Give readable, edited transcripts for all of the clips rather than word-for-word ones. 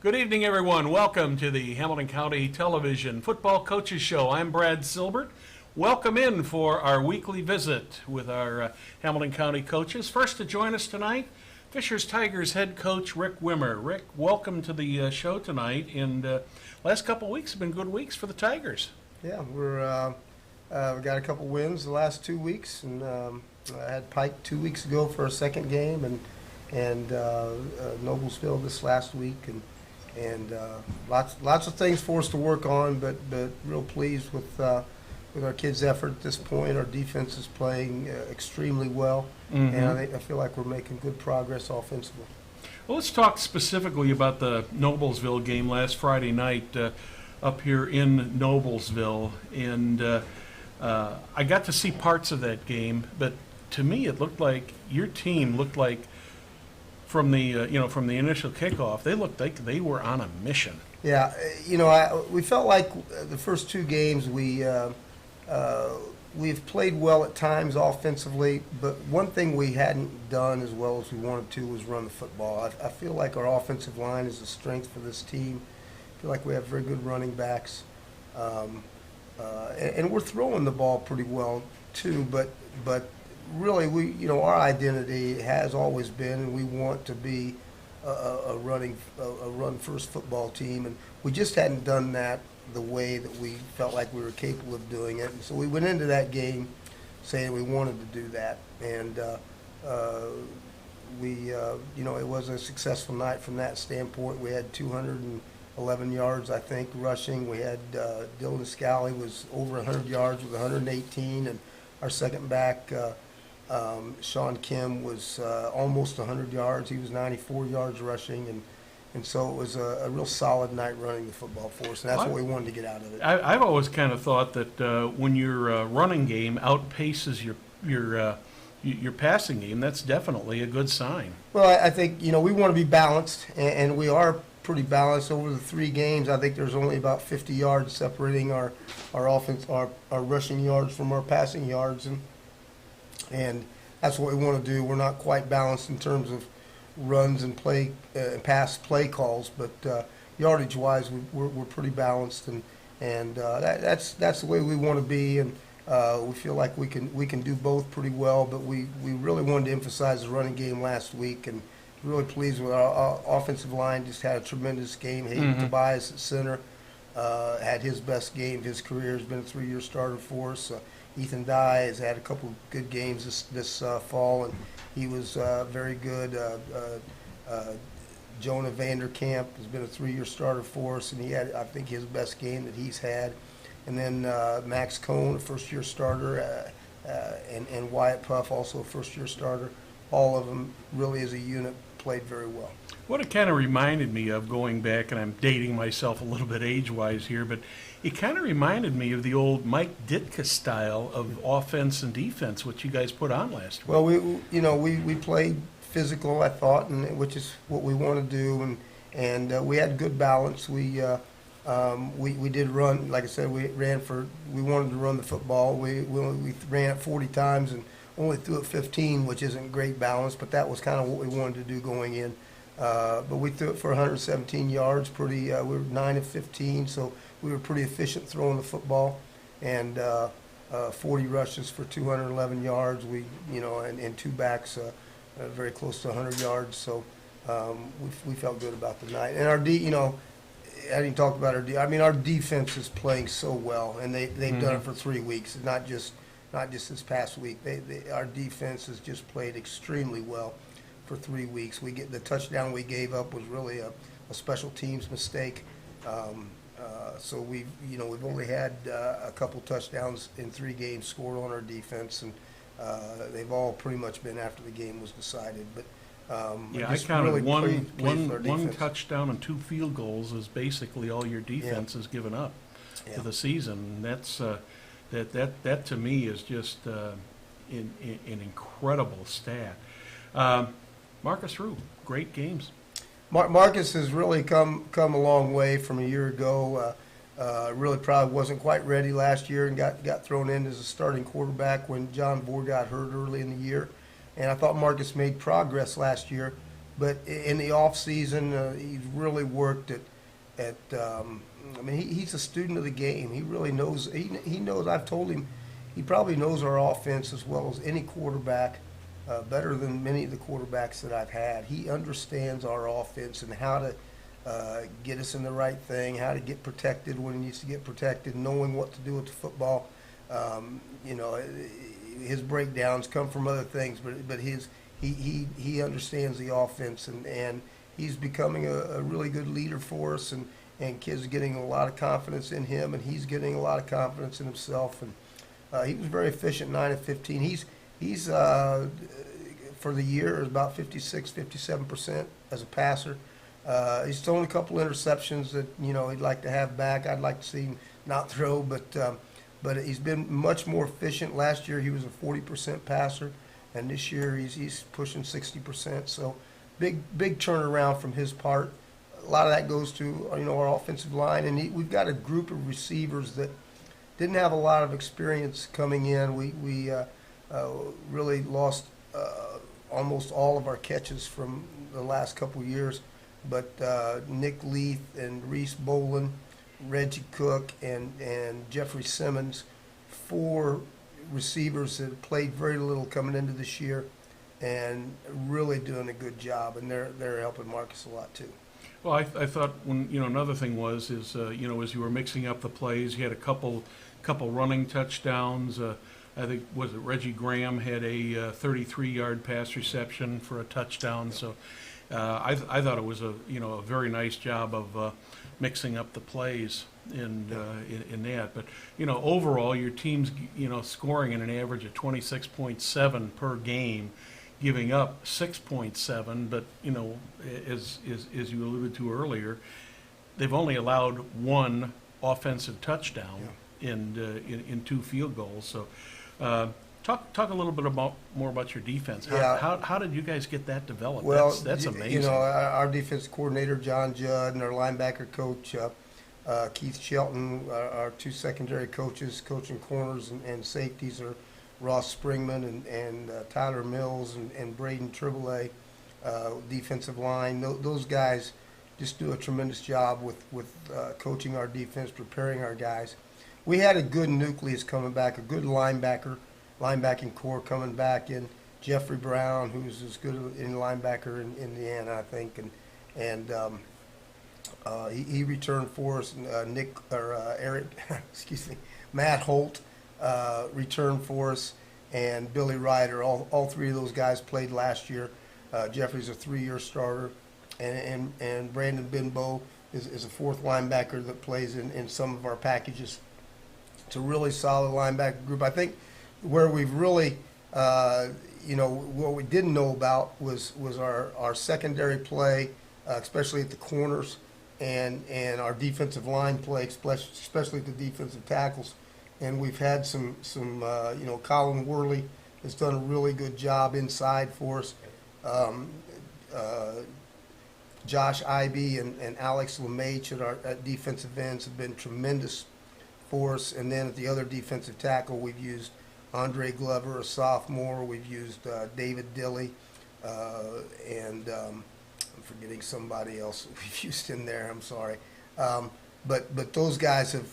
Good evening, everyone. Welcome to the Hamilton County Television Football Coaches Show. I'm Brad Silbert. Welcome in for our weekly visit with our Hamilton County coaches. First to join us tonight, Fishers Tigers head coach Rick Wimmer. Rick, welcome to the show tonight. And last couple of weeks have been good weeks for the Tigers. Yeah, we got a couple wins the last 2 weeks, and I had Pike 2 weeks ago for a second game, and Noblesville this last week, and lots of things for us to work on, but real pleased with our kids' effort at this point. Our defense is playing extremely well, and I feel like we're making good progress offensively. Well, let's talk specifically about the Noblesville game last Friday night up here in Noblesville, and I got to see parts of that game, but to me it looked like your team looked like from the from the initial kickoff, they looked like they were on a mission. Yeah, we felt like the first two games we've played well at times offensively, but one thing we hadn't done as well as we wanted to was run the football. I feel like our offensive line is a strength for this team. I feel like we have very good running backs, and we're throwing the ball pretty well too. But really, our identity has always been, and we want to be a run first football team, and we just hadn't done that the way that we felt like we were capable of doing it. And so we went into that game saying we wanted to do that, and it was a successful night from that standpoint. We had 211 yards, I think, rushing. We had Dylan Scally was over 100 yards with 118, and our second back, Sean Kim, was almost 100 yards. He was 94 yards rushing, and so it was a real solid night running the football for us, and that's what we wanted to get out of it. I've always kind of thought that when your running game outpaces your passing game, that's definitely a good sign. Well, I think we want to be balanced, and we are pretty balanced over the three games. I think there's only about 50 yards separating our offense, our rushing yards from our passing yards, and that's what we want to do. We're not quite balanced in terms of runs and pass play calls, but yardage wise we're pretty balanced, and that's the way we want to be, and we feel like we can do both pretty well, but we really wanted to emphasize the running game last week, and really pleased with our offensive line. Just had a tremendous game. Hayden Tobias at center had his best game of his career. Has been a 3-year starter for us. Ethan Dye has had a couple good games this fall, and he was very good. Jonah Vanderkamp has been a 3-year starter for us, and he had, I think, his best game that he's had. And then Max Cohn, a first-year starter, and Wyatt Puff, also a first-year starter. All of them really as a unit played very well. What it kind of reminded me of, going back, and I'm dating myself a little bit age-wise here, but it kind of reminded me of the old Mike Ditka style of offense and defense, which you guys put on last week. Well, we played physical, I thought, and which is what we want to do, and we had good balance. We did run, like I said, we wanted to run the football. We ran it 40 times and only threw it 15, which isn't great balance, but that was kind of what we wanted to do going in. But we threw it for 117 yards. We were 9 of 15, so we were pretty efficient throwing the football, and 40 rushes for 211 yards. And two backs, very close to 100 yards. So we felt good about the night. And our I didn't talk about our I mean, our defense is playing so well, and they've done it for 3 weeks, not just this past week. Our defense has just played extremely well for 3 weeks. The touchdown we gave up was really a special teams mistake. So we've only had a couple touchdowns in 3 games scored on our defense, and they've all pretty much been after the game was decided. But I counted really one touchdown and 2 field goals is basically all your defense has given up for the season. That's that to me is just an incredible stat. Marcus Rue, great games. Marcus has really come a long way from a year ago. Really probably wasn't quite ready last year and got thrown in as a starting quarterback when John Bohr got hurt early in the year. And I thought Marcus made progress last year, But in the off season, he's really worked at. I mean, he's a student of the game. He really knows. He knows. I've told him, he probably knows our offense as well as any quarterback, better than many of the quarterbacks that I've had. He understands our offense and how to get us in the right thing, how to get protected when he needs to get protected, knowing what to do with the football. You know, his breakdowns come from other things, but he understands the offense, and he's becoming a really good leader for us, and kids are getting a lot of confidence in him, and he's getting a lot of confidence in himself. And he was very efficient, 9 of 15. He's for the year is about 56-57% as a passer. He's thrown a couple interceptions that he'd like to have back. I'd like to see him not throw, but he's been much more efficient. Last year he was a 40% passer, and this year he's pushing 60%. So big turnaround from his part. A lot of that goes to our offensive line, and we've got a group of receivers that didn't have a lot of experience coming in. We really lost almost all of our catches from the last couple of years, but Nick Leith and Reese Bolin, Reggie Cook, and Jeffrey Simmons, 4 receivers that played very little coming into this year, and really doing a good job, and they're helping Marcus a lot too. Well, I thought another thing was as you were mixing up the plays, you had a couple running touchdowns. I think was it Reggie Graham had a 33-yard pass reception for a touchdown. So I thought it was a very nice job of mixing up the plays in that. But overall, your team's scoring at an average of 26.7 per game, giving up 6.7, but as you alluded to earlier, they've only allowed 1 offensive touchdown in 2 field goals. So, talk a little bit more about your defense. How did you guys get that developed? Well, that's amazing. Our defense coordinator John Judd and our linebacker coach Keith Shelton, our 2 secondary coaches coaching corners and safeties are Ross Springman and Tyler Mills and Braden Triboulet, defensive line. Those guys just do a tremendous job with coaching our defense, preparing our guys. We had a good nucleus coming back, a good linebacking core coming back in Jeffrey Brown, who's as good in linebacker in Indiana, I think, and he returned for us. Eric, excuse me, Matt Holt returned for us, and Billy Ryder. All 3 of those guys played last year. Jeffrey's a 3-year starter, and Brandon Benbow is a 4th linebacker that plays in some of our packages. It's a really solid linebacker group. I think where we've really, what we didn't know about was our secondary play, especially at the corners, and our defensive line play, especially at the defensive tackles. And we've had some Colin Worley has done a really good job inside for us. Josh Ivey and Alex LeMaitre at defensive ends have been tremendous for us. And then at the other defensive tackle, we've used Andre Glover, a sophomore. We've used David Dilley, and I'm forgetting somebody else we've used in there. I'm sorry. But those guys have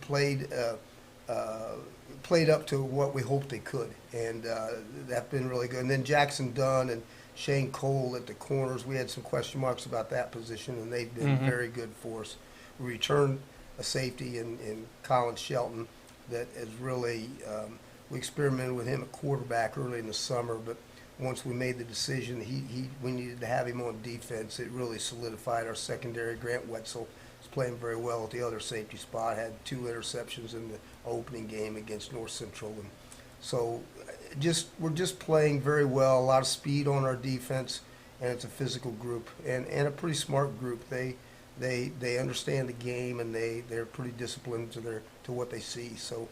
played up to what we hoped they could, and that's been really good. And then Jackson Dunn and Shane Cole at the corners, we had some question marks about that position, and they've been very good for us. We returned a safety in Colin Shelton that is really we experimented with him at quarterback early in the summer, but once we made the decision we needed to have him on defense, it really solidified our secondary. Grant Wetzel was playing very well at the other safety spot, had 2 interceptions in the opening game against North Central, and so we're just playing very well. A lot of speed on our defense, and it's a physical group and a pretty smart group. They understand the game, and they're pretty disciplined to what they see. So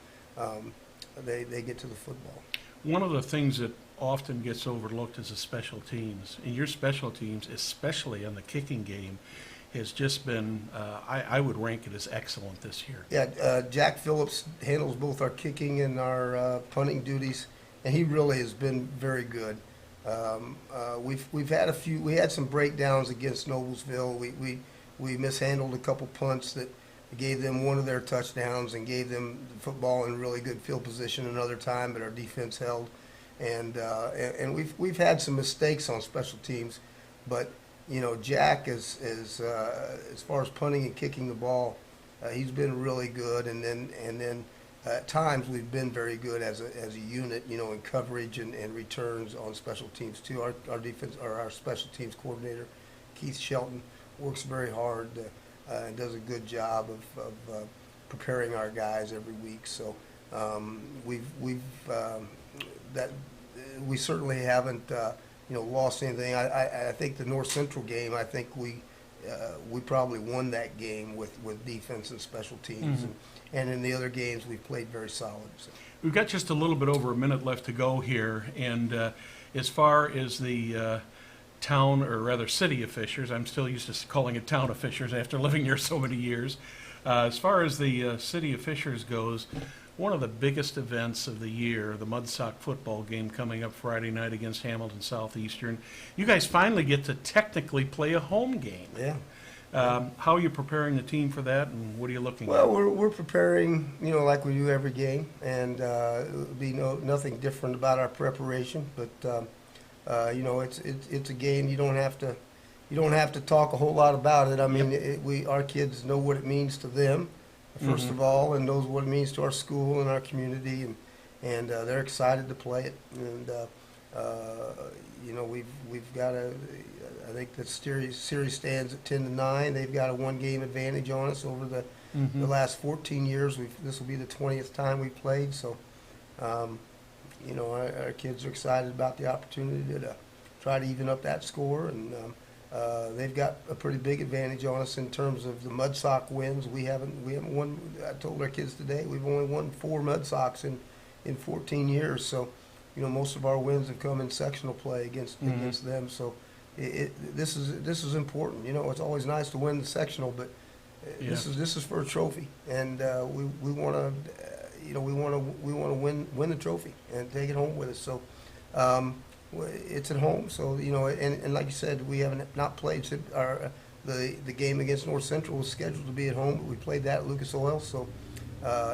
they get to the football. One of the things that often gets overlooked is the special teams. And your special teams, especially on the kicking game, has just been, I would rank it as excellent this year. Yeah, Jack Phillips handles both our kicking and our punting duties, and he really has been very good. We've had we had some breakdowns against Noblesville. We mishandled a couple punts that gave them one of their touchdowns and gave them the football in really good field position another time, but our defense held. And we've had some mistakes on special teams, but you know, Jack is as far as punting and kicking the ball, he's been really good. And then at times we've been very good as a unit, you know, in coverage and returns on special teams too. Our defense or our special teams coordinator, Keith Shelton, works very hard and does a good job of preparing our guys every week. So we certainly haven't lost anything. I think the North Central game, I think we probably won that game with defense and special teams, and in the other games we've played very solid. So. We've got just a little bit over a minute left to go here, and as far as the town, or rather city of Fishers, I'm still used to calling it town of Fishers after living here so many years. As far as the city of Fishers goes, one of the biggest events of the year, the Mudsock football game coming up Friday night against Hamilton Southeastern. You guys finally get to technically play a home game. Yeah. How are you preparing the team for that, and what are you looking at? Well, we're preparing, you know, like we do every game, and it'll be nothing different about our preparation. But you know, it's a game you don't have to talk a whole lot about it. I mean, our kids know what it means to them, first of all, and knows what it means to our school and our community, and they're excited to play it. And you know, we've got I think the series stands at 10-9. They've got a one-game advantage on us over the last 14 years. This will be the 20th time we played, so you know, our kids are excited about the opportunity to try to even up that score, and they've got a pretty big advantage on us in terms of the Mudsock wins. We haven't won. I told our kids today we've only won 4 Mudsocks in 14 years. So, you know, most of our wins have come in sectional play against them. So, this is important. You know, it's always nice to win the sectional, but this is for a trophy, and we want to. You know, we want to win the trophy and take it home with us. So it's at home. So, you know, and like you said, we haven't not played. The game against North Central was scheduled to be at home, but we played that at Lucas Oil. So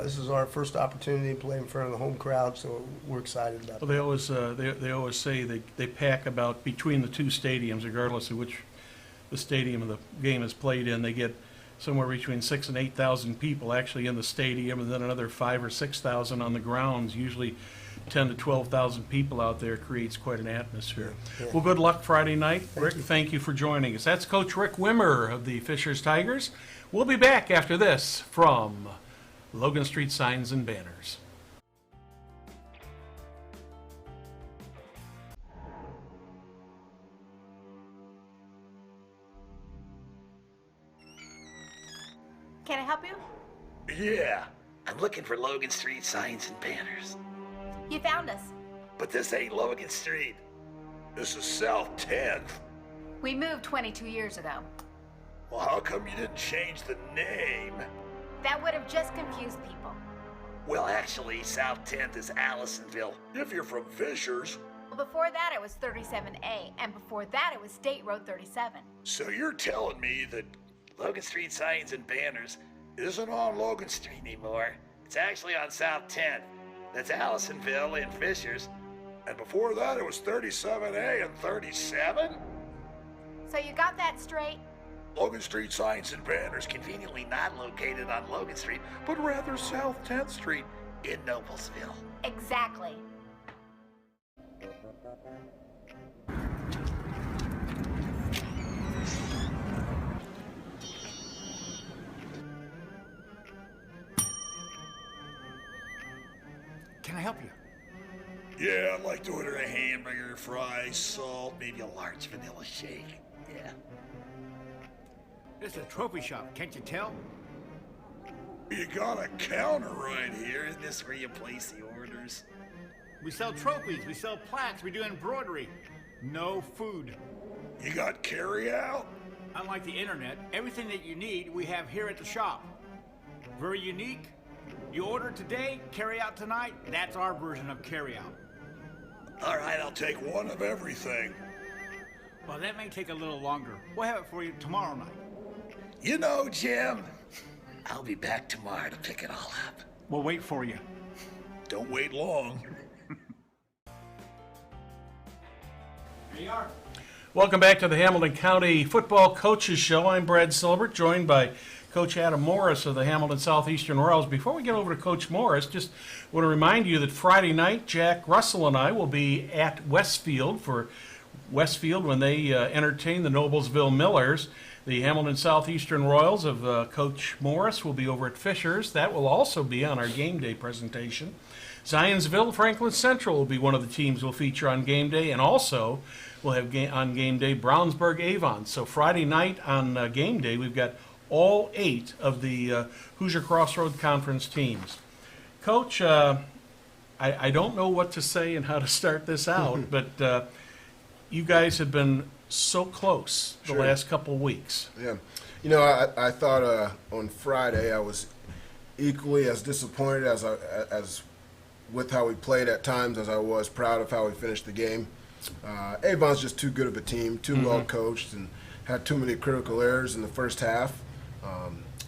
this is our first opportunity to play in front of the home crowd. So we're excited about Well, that. they always say they pack about between the two stadiums, regardless of which the stadium of the game is played in. They get somewhere between 6,000 and 8,000 people actually in the stadium, and then another 5,000 or 6,000 on the grounds. Usually 10,000 to 12,000 people out there creates quite an atmosphere. Yeah. Well, good luck Friday night. Rick, thank you for joining us. That's Coach Rick Wimmer of the Fishers Tigers. We'll be back after this from Logan Street Signs and Banners. Can I help you? Yeah, I'm looking for Logan Street Signs and Banners. You found us. But this ain't Logan Street. This is South 10th. We moved 22 years ago. Well, how come you didn't change the name? That would have just confused people. Well, actually, South 10th is Allisonville, if you're from Fishers. Before that, it was 37A, and before that, it was State Road 37. So you're telling me that Logan Street Signs and Banners isn't on Logan Street anymore. It's actually on South 10th. That's Allisonville and Fishers. And before that, it was 37A and 37? So you got that straight? Logan Street Signs and Banners conveniently not located on Logan Street, but rather South 10th Street in Noblesville. Exactly. Can I help you? Yeah, I'd like to order a hamburger, fries, salt, maybe a large vanilla shake. Yeah. This is a trophy shop, can't you tell? You got a counter right here. Isn't this where you place the orders? We sell trophies, we sell plaques, we do embroidery. No food. You got carry out? Unlike the internet, everything that you need we have here at the shop. Very unique. You order today, carry out tonight. That's our version of carry out. All right, I'll take one of everything. Well, that may take a little longer. We'll have it for you tomorrow night. You know, Jim, I'll be back tomorrow to pick it all up. We'll wait for you. Don't wait long. Here you are. Welcome back to the Hamilton County Football Coaches Show. I'm Brad Silbert, joined by Coach Adam Morris of the Hamilton Southeastern Royals. Before we get over to Coach Morris, just want to remind you that Friday night, Jack Russell and I will be at Westfield when they entertain the Noblesville Millers. The Hamilton Southeastern Royals of Coach Morris will be over at Fisher's. That will also be on our game day presentation. Zionsville Franklin Central will be one of the teams we'll feature on game day, and also we'll have on game day Brownsburg Avon. So Friday night on game day, we've got all 8 of the Hoosier Crossroad Conference teams. Coach, I don't know what to say and how to start this out, but you guys have been so close the Sure. last couple weeks. Yeah. You know, I thought on Friday I was equally as disappointed as with how we played at times as I was proud of how we finished the game. Avon's just too good of a team, too well coached, and had too many critical errors in the first half.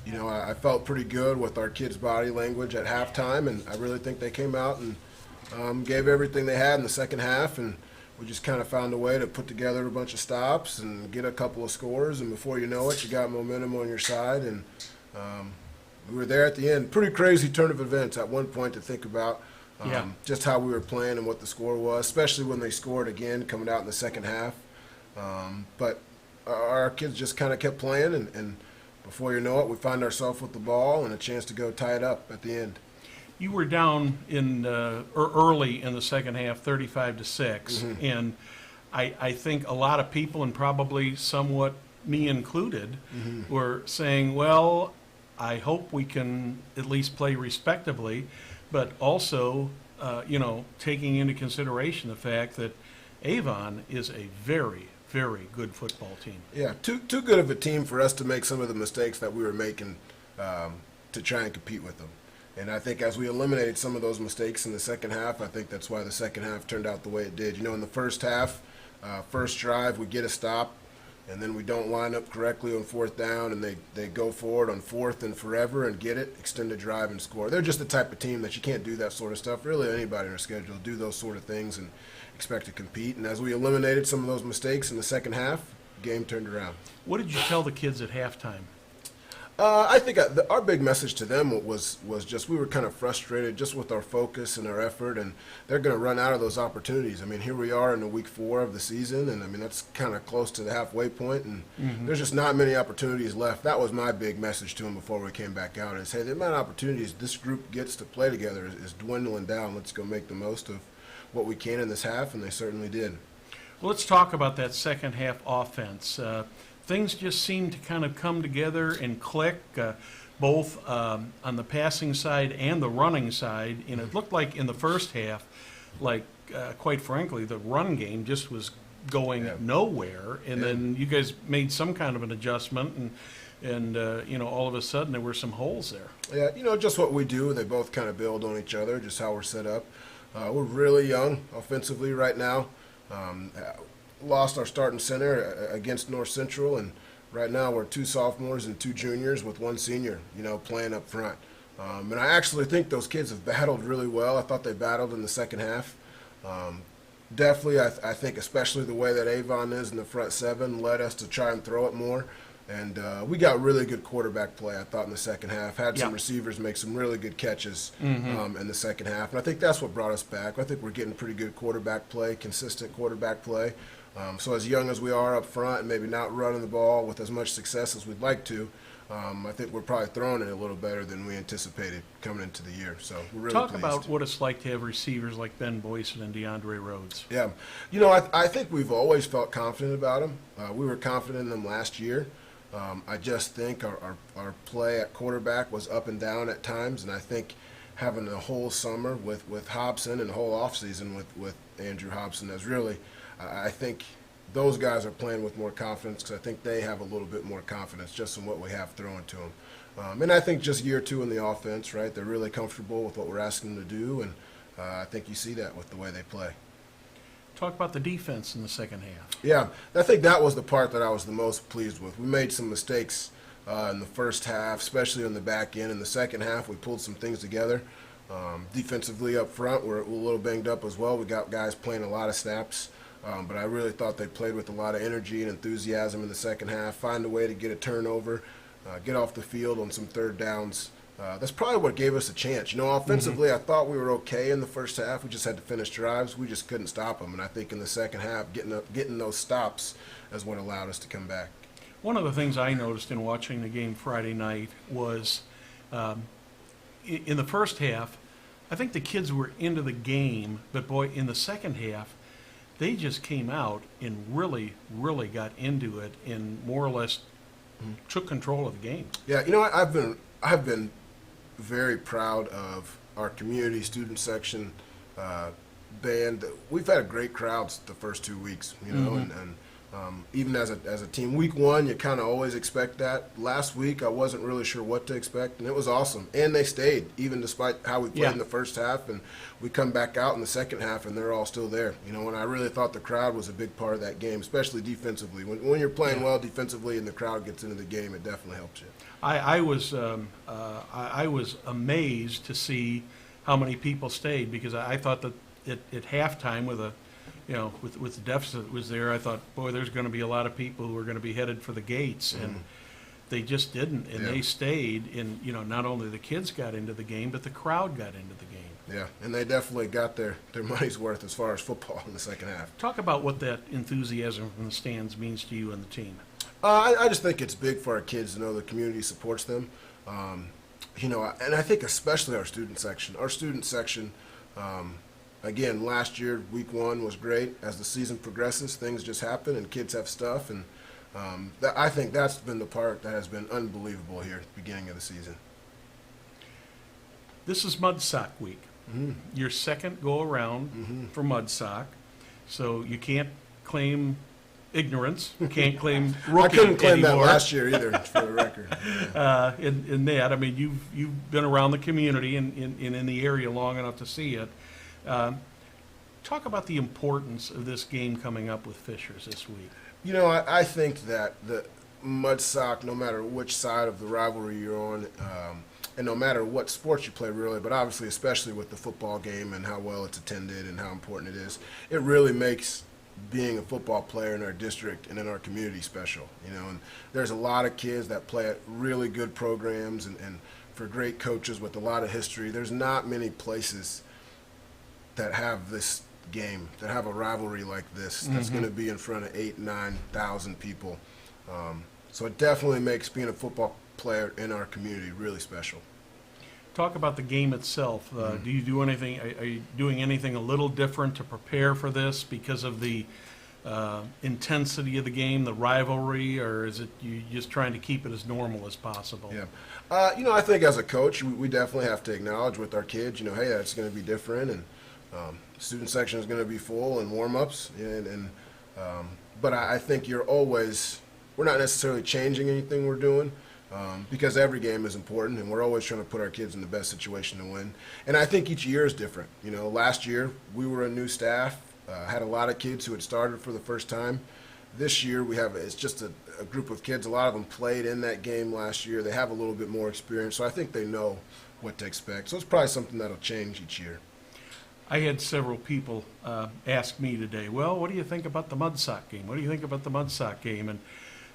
You know, I felt pretty good with our kids' body language at halftime, and I really think they came out and gave everything they had in the second half, and we just kind of found a way to put together a bunch of stops and get a couple of scores, and before you know it, you got momentum on your side, and we were there at the end. Pretty crazy turn of events at one point to think about. Yeah. Just how we were playing and what the score was, especially when they scored again coming out in the second half. But our kids just kind of kept playing, and before you know it, we find ourselves with the ball and a chance to go tie it up at the end. You were down in early in the second half, 35-6, and I think a lot of people, and probably somewhat me included, were saying, well, I hope we can at least play respectably, but also, taking into consideration the fact that Avon is a very, very good football team. Yeah, too good of a team for us to make some of the mistakes that we were making to try and compete with them. And I think as we eliminated some of those mistakes in the second half, I think that's why the second half turned out the way it did. You know, in the first half, first drive, we get a stop, and then we don't line up correctly on fourth down, and they go forward on fourth and forever and get it, extend a drive and score. They're just the type of team that you can't do that sort of stuff. Really, anybody in our schedule do those sort of things and expect to compete. And as we eliminated some of those mistakes in the second half, game turned around. What did you tell the kids at halftime? I think our big message to them was just we were kind of frustrated just with our focus and our effort, and they're going to run out of those opportunities. I mean, here we are in the week 4 of the season, and I mean that's kind of close to the halfway point, and there's just not many opportunities left. That was my big message to them before we came back out, is, hey, the amount of opportunities this group gets to play together is dwindling down. Let's go make the most of what we can in this half, and they certainly did. Well, let's talk about that second half offense. Things just seemed to kind of come together and click, both on the passing side and the running side. And it looked like in the first half, quite frankly, the run game just was going nowhere. And then you guys made some kind of an adjustment, and all of a sudden there were some holes there. Yeah, just what we do. They both kind of build on each other, just how we're set up. We're really young offensively right now. Lost our starting center against North Central, and right now we're 2 sophomores and 2 juniors with 1 senior, playing up front. And I actually think those kids have battled really well. I thought they battled in the second half. Definitely, I think especially the way that Avon is in the front 7 led us to try and throw it more. And we got really good quarterback play, I thought, in the second half. Had some receivers make some really good catches in the second half. And I think that's what brought us back. I think we're getting pretty good quarterback play, consistent quarterback play. So as young as we are up front and maybe not running the ball with as much success as we'd like to, I think we're probably throwing it a little better than we anticipated coming into the year. So we're really Talk pleased. about what it's like to have receivers like Ben Boyson and DeAndre Rhodes. Yeah. I think we've always felt confident about them. We were confident in them last year. I just think our play at quarterback was up and down at times, and I think having a whole summer with Hobson and the whole offseason with Andrew Hobson has really, I think those guys are playing with more confidence because I think they have a little bit more confidence just in what we have thrown to them. And I think just year 2 in the offense, right, they're really comfortable with what we're asking them to do, and I think you see that with the way they play. Talk about the defense in the second half. Yeah, I think that was the part that I was the most pleased with. We made some mistakes in the first half, especially on the back end. In the second half, we pulled some things together. Defensively up front, we're a little banged up as well. We got guys playing a lot of snaps, but I really thought they played with a lot of energy and enthusiasm in the second half, find a way to get a turnover, get off the field on some third downs. That's probably what gave us a chance. You know, offensively, I thought we were okay in the first half. We just had to finish drives. We just couldn't stop them. And I think in the second half, getting those stops is what allowed us to come back. One of the things I noticed in watching the game Friday night was in the first half, I think the kids were into the game, but boy, in the second half, they just came out and really, really got into it and more or less took control of the game. Yeah, you know, I've been very proud of our community student section band. We've had great crowds the first 2 weeks, you know, and even as a team. Week one, you kind of always expect that. Last week, I wasn't really sure what to expect, and it was awesome. And they stayed, even despite how we played in the first half. And we come back out in the second half, and they're all still there. You know, and I really thought the crowd was a big part of that game, especially defensively. When you're playing well defensively and the crowd gets into the game, it definitely helps you. I was amazed to see how many people stayed because I thought that at halftime with the deficit was there, I thought, boy, there's going to be a lot of people who are going to be headed for the gates, and they just didn't, and they stayed. And you know, not only the kids got into the game, but the crowd got into the game. Yeah, and they definitely got their money's worth as far as football in the second half. Talk about what that enthusiasm from the stands means to you and the team. I just think it's big for our kids to know the community supports them. You know, and I think especially our student section. Our student section, again, last year, week one was great. As the season progresses, things just happen and kids have stuff. And I think that's been the part that has been unbelievable here at the beginning of the season. This is Mud Sock Week. Your second go around for Mud Sock. So you can't claim ignorance. You can't claim rookie I couldn't claim anymore. that last year either, for the record. In that, I mean, you've been around the community and in the area long enough to see it. Talk about the importance of this game coming up with Fishers this week. You know, I think that the Mud Sock, no matter which side of the rivalry you're on, and no matter what sports you play, really, but obviously especially with the football game and how well it's attended and how important it is, it really makes being a football player in our district and in our community special. You know, and there's a lot of kids that play at really good programs and for great coaches with a lot of history. There's not many places that have this game, that have a rivalry like this, that's going to be in front of 8,000, 9,000 people. So it definitely makes being a football player in our community really special. Talk about the game itself. Do you do anything? Are you doing anything a little different to prepare for this because of the intensity of the game, the rivalry, or is it you just trying to keep it as normal as possible? Yeah, you know, I think as a coach, we definitely have to acknowledge with our kids, you know, hey, that's going to be different, and student section is going to be full and warm-ups, but I think we're not necessarily changing anything we're doing. Because every game is important, and we're always trying to put our kids in the best situation to win. And I think each year is different. You know, last year we were a new staff, had a lot of kids who had started for the first time. This year it's just a group of kids. A lot of them played in that game last year. They have a little bit more experience, so I think they know what to expect. So it's probably something that'll change each year. I had several people ask me today, well, what do you think about the Mud Sock game? What do you think about the Mud Sock game? And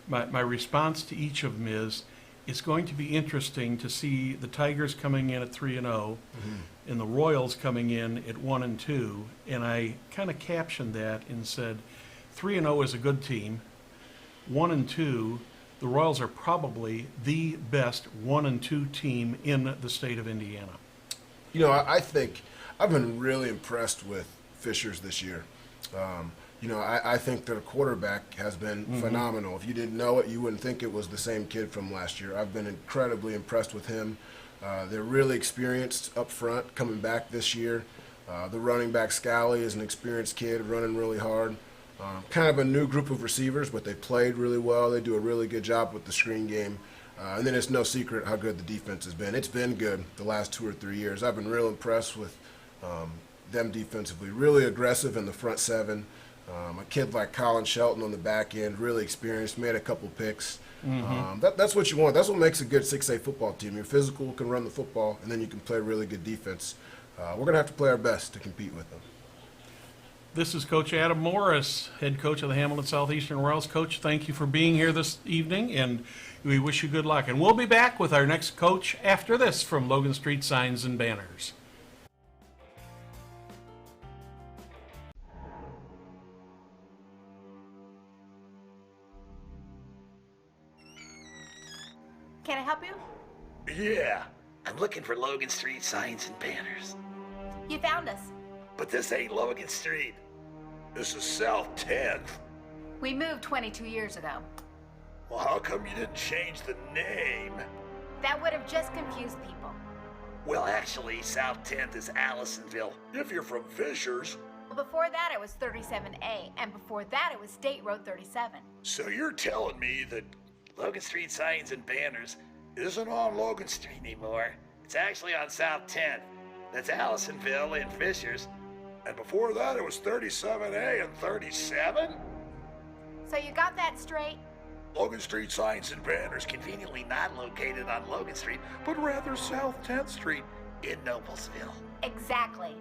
my response to each of them is, it's going to be interesting to see the Tigers coming in at 3-0 and the Royals coming in at 1-2. And I kind of captioned that and said, 3-0 is a good team. 1-2, the Royals are probably the best 1-2 team in the state of Indiana. You know, I think I've been really impressed with Fishers this year. You know, I think their quarterback has been phenomenal. If you didn't know it, you wouldn't think it was the same kid from last year. I've been incredibly impressed with him. They're really experienced up front coming back this year. The running back, Scally, is an experienced kid running really hard. Kind of a new group of receivers, but they played really well. They do a really good job with the screen game. And then it's no secret how good the defense has been. It's been good the last 2 or 3 years. I've been real impressed with them defensively. Really aggressive in the front seven. A kid like Colin Shelton on the back end, really experienced, made a couple picks. That's what you want. That's what makes a good 6A football team. You're physical, can run the football, and then you can play really good defense. We're going to have to play our best to compete with them. This is Coach Adam Morris, head coach of the Hamilton Southeastern Royals. Coach, thank you for being here this evening, and we wish you good luck. And we'll be back with our next coach after this from Logan Street Signs and Banners. Can I help you? Yeah, I'm looking for Logan Street Signs and Banners. You found us. But this ain't Logan Street. This is South 10th. We moved 22 years ago. Well, how come you didn't change the name? That would have just confused people. Well, actually, South 10th is Allisonville, if you're from Fishers. Before that, it was 37A, and before that, it was State Road 37. So you're telling me that Logan Street Signs and Banners isn't on Logan Street anymore? It's actually on South 10th. That's Allisonville and Fishers. And before that, it was 37A and 37? So you got that straight? Logan Street Signs and Banners conveniently not located on Logan Street, but rather South 10th Street in Noblesville. Exactly.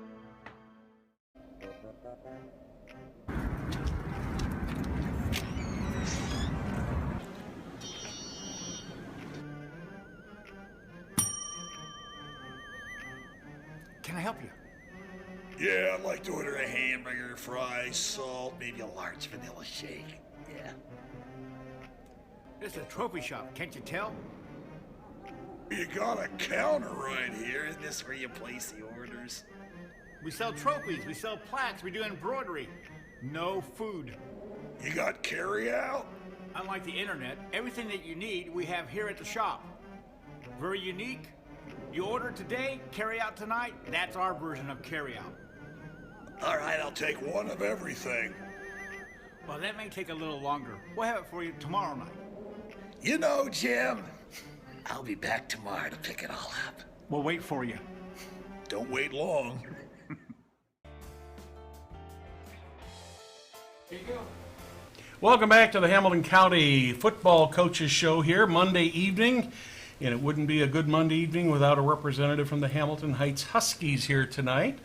Can I help you? Yeah, I'd like to order a hamburger, fries, salt, maybe a large vanilla shake. Yeah. It's a trophy shop, can't you tell? You got a counter right here. Isn't this where you place the orders? We sell trophies, we sell plaques, we do embroidery. No food. You got carry out? Unlike the internet, everything that you need we have here at the shop. Very unique. You order today, carry out tonight. That's our version of carry out. All right, I'll take one of everything. Well, that may take a little longer. We'll have it for you tomorrow night. You know, Jim, I'll be back tomorrow to pick it all up. We'll wait for you. Don't wait long. Welcome back to the Hamilton County Football Coaches Show here, Monday evening. And it wouldn't be a good Monday evening without a representative from the Hamilton Heights Huskies here tonight.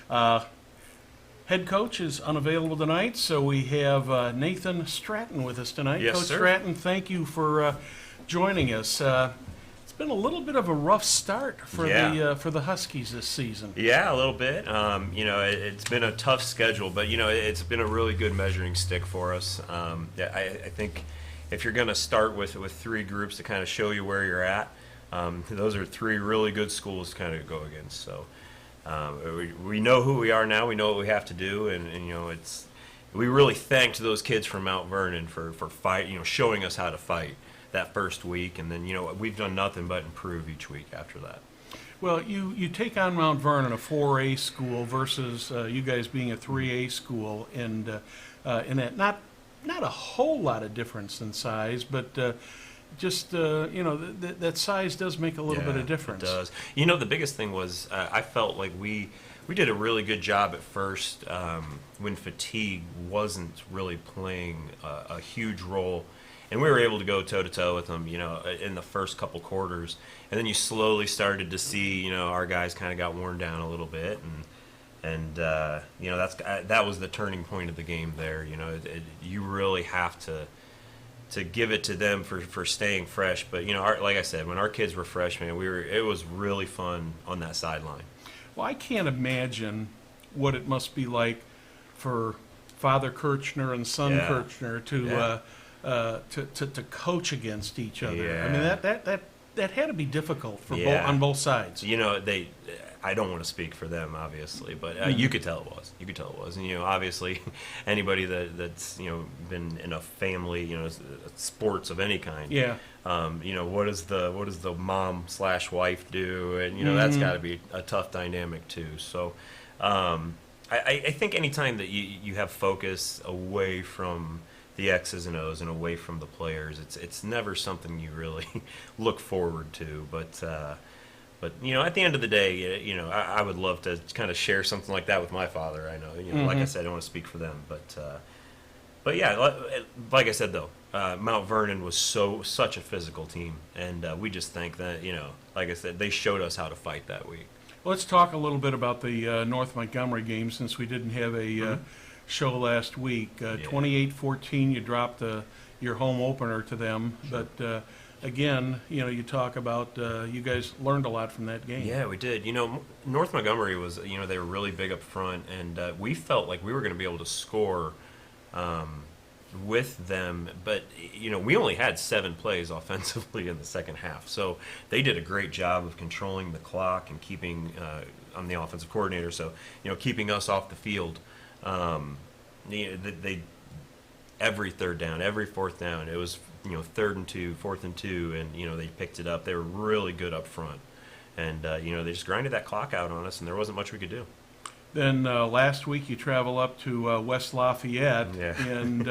Head coach is unavailable tonight, so we have Nathan Stratton with us tonight. Yes, Coach sir. Stratton, thank you for joining us. It's been a little bit of a rough start for the Huskies this season. Yeah, a little bit. It's been a tough schedule, but it's been a really good measuring stick for us. I think if you're going to start with three groups to kind of show you where you're at, those are three really good schools to kind of go against. So we know who we are now. We know what we have to do, and we really thanked those kids from Mount Vernon for showing us how to fight that first week, and then we've done nothing but improve each week after that. Well, you take on Mount Vernon, a 4A school, versus you guys being a 3A school, and in that not a whole lot of difference in size, but that size does make a little bit of difference. It does. The biggest thing was I felt like we did a really good job at first when fatigue wasn't really playing a huge role. And we were able to go toe-to-toe with them, in the first couple quarters. And then you slowly started to see, our guys kind of got worn down a little bit. And that was the turning point of the game there. You really have to give it to them for staying fresh. But, like I said, when our kids were freshmen, it was really fun on that sideline. Well, I can't imagine what it must be like for Father Kirchner and son Kirchner to coach against each other. Yeah. I mean, that had to be difficult for on both sides. I don't want to speak for them, obviously, but you could tell it was. You could tell it was. And obviously, anybody that's been in a family, sports of any kind. Yeah. What does the mom/wife do? And that's got to be a tough dynamic too. So, I think anytime that you have focus away from the X's and O's and away from the players, it's never something you really look forward to. But But at the end of the day, I would love to kind of share something like that with my father. I know, like I said, I don't want to speak for them, but yeah, like I said though, Mount Vernon was such a physical team, and we just think that like I said, they showed us how to fight that week. Let's talk a little bit about the North Montgomery game, since we didn't have a show last week. 28-14, you dropped your home opener to them, but again, you talk about you guys learned a lot from that game. Yeah, we did. North Montgomery was, they were really big up front, and we felt like we were going to be able to score with them, but we only had 7 plays offensively in the second half, so they did a great job of controlling the clock and keeping I'm the offensive coordinator, so keeping us off the field. They every third down, every fourth down, it was 3rd and 2, 4th and 2, and they picked it up. They were really good up front, and they just grinded that clock out on us, and there wasn't much we could do. Then last week you travel up to West Lafayette, and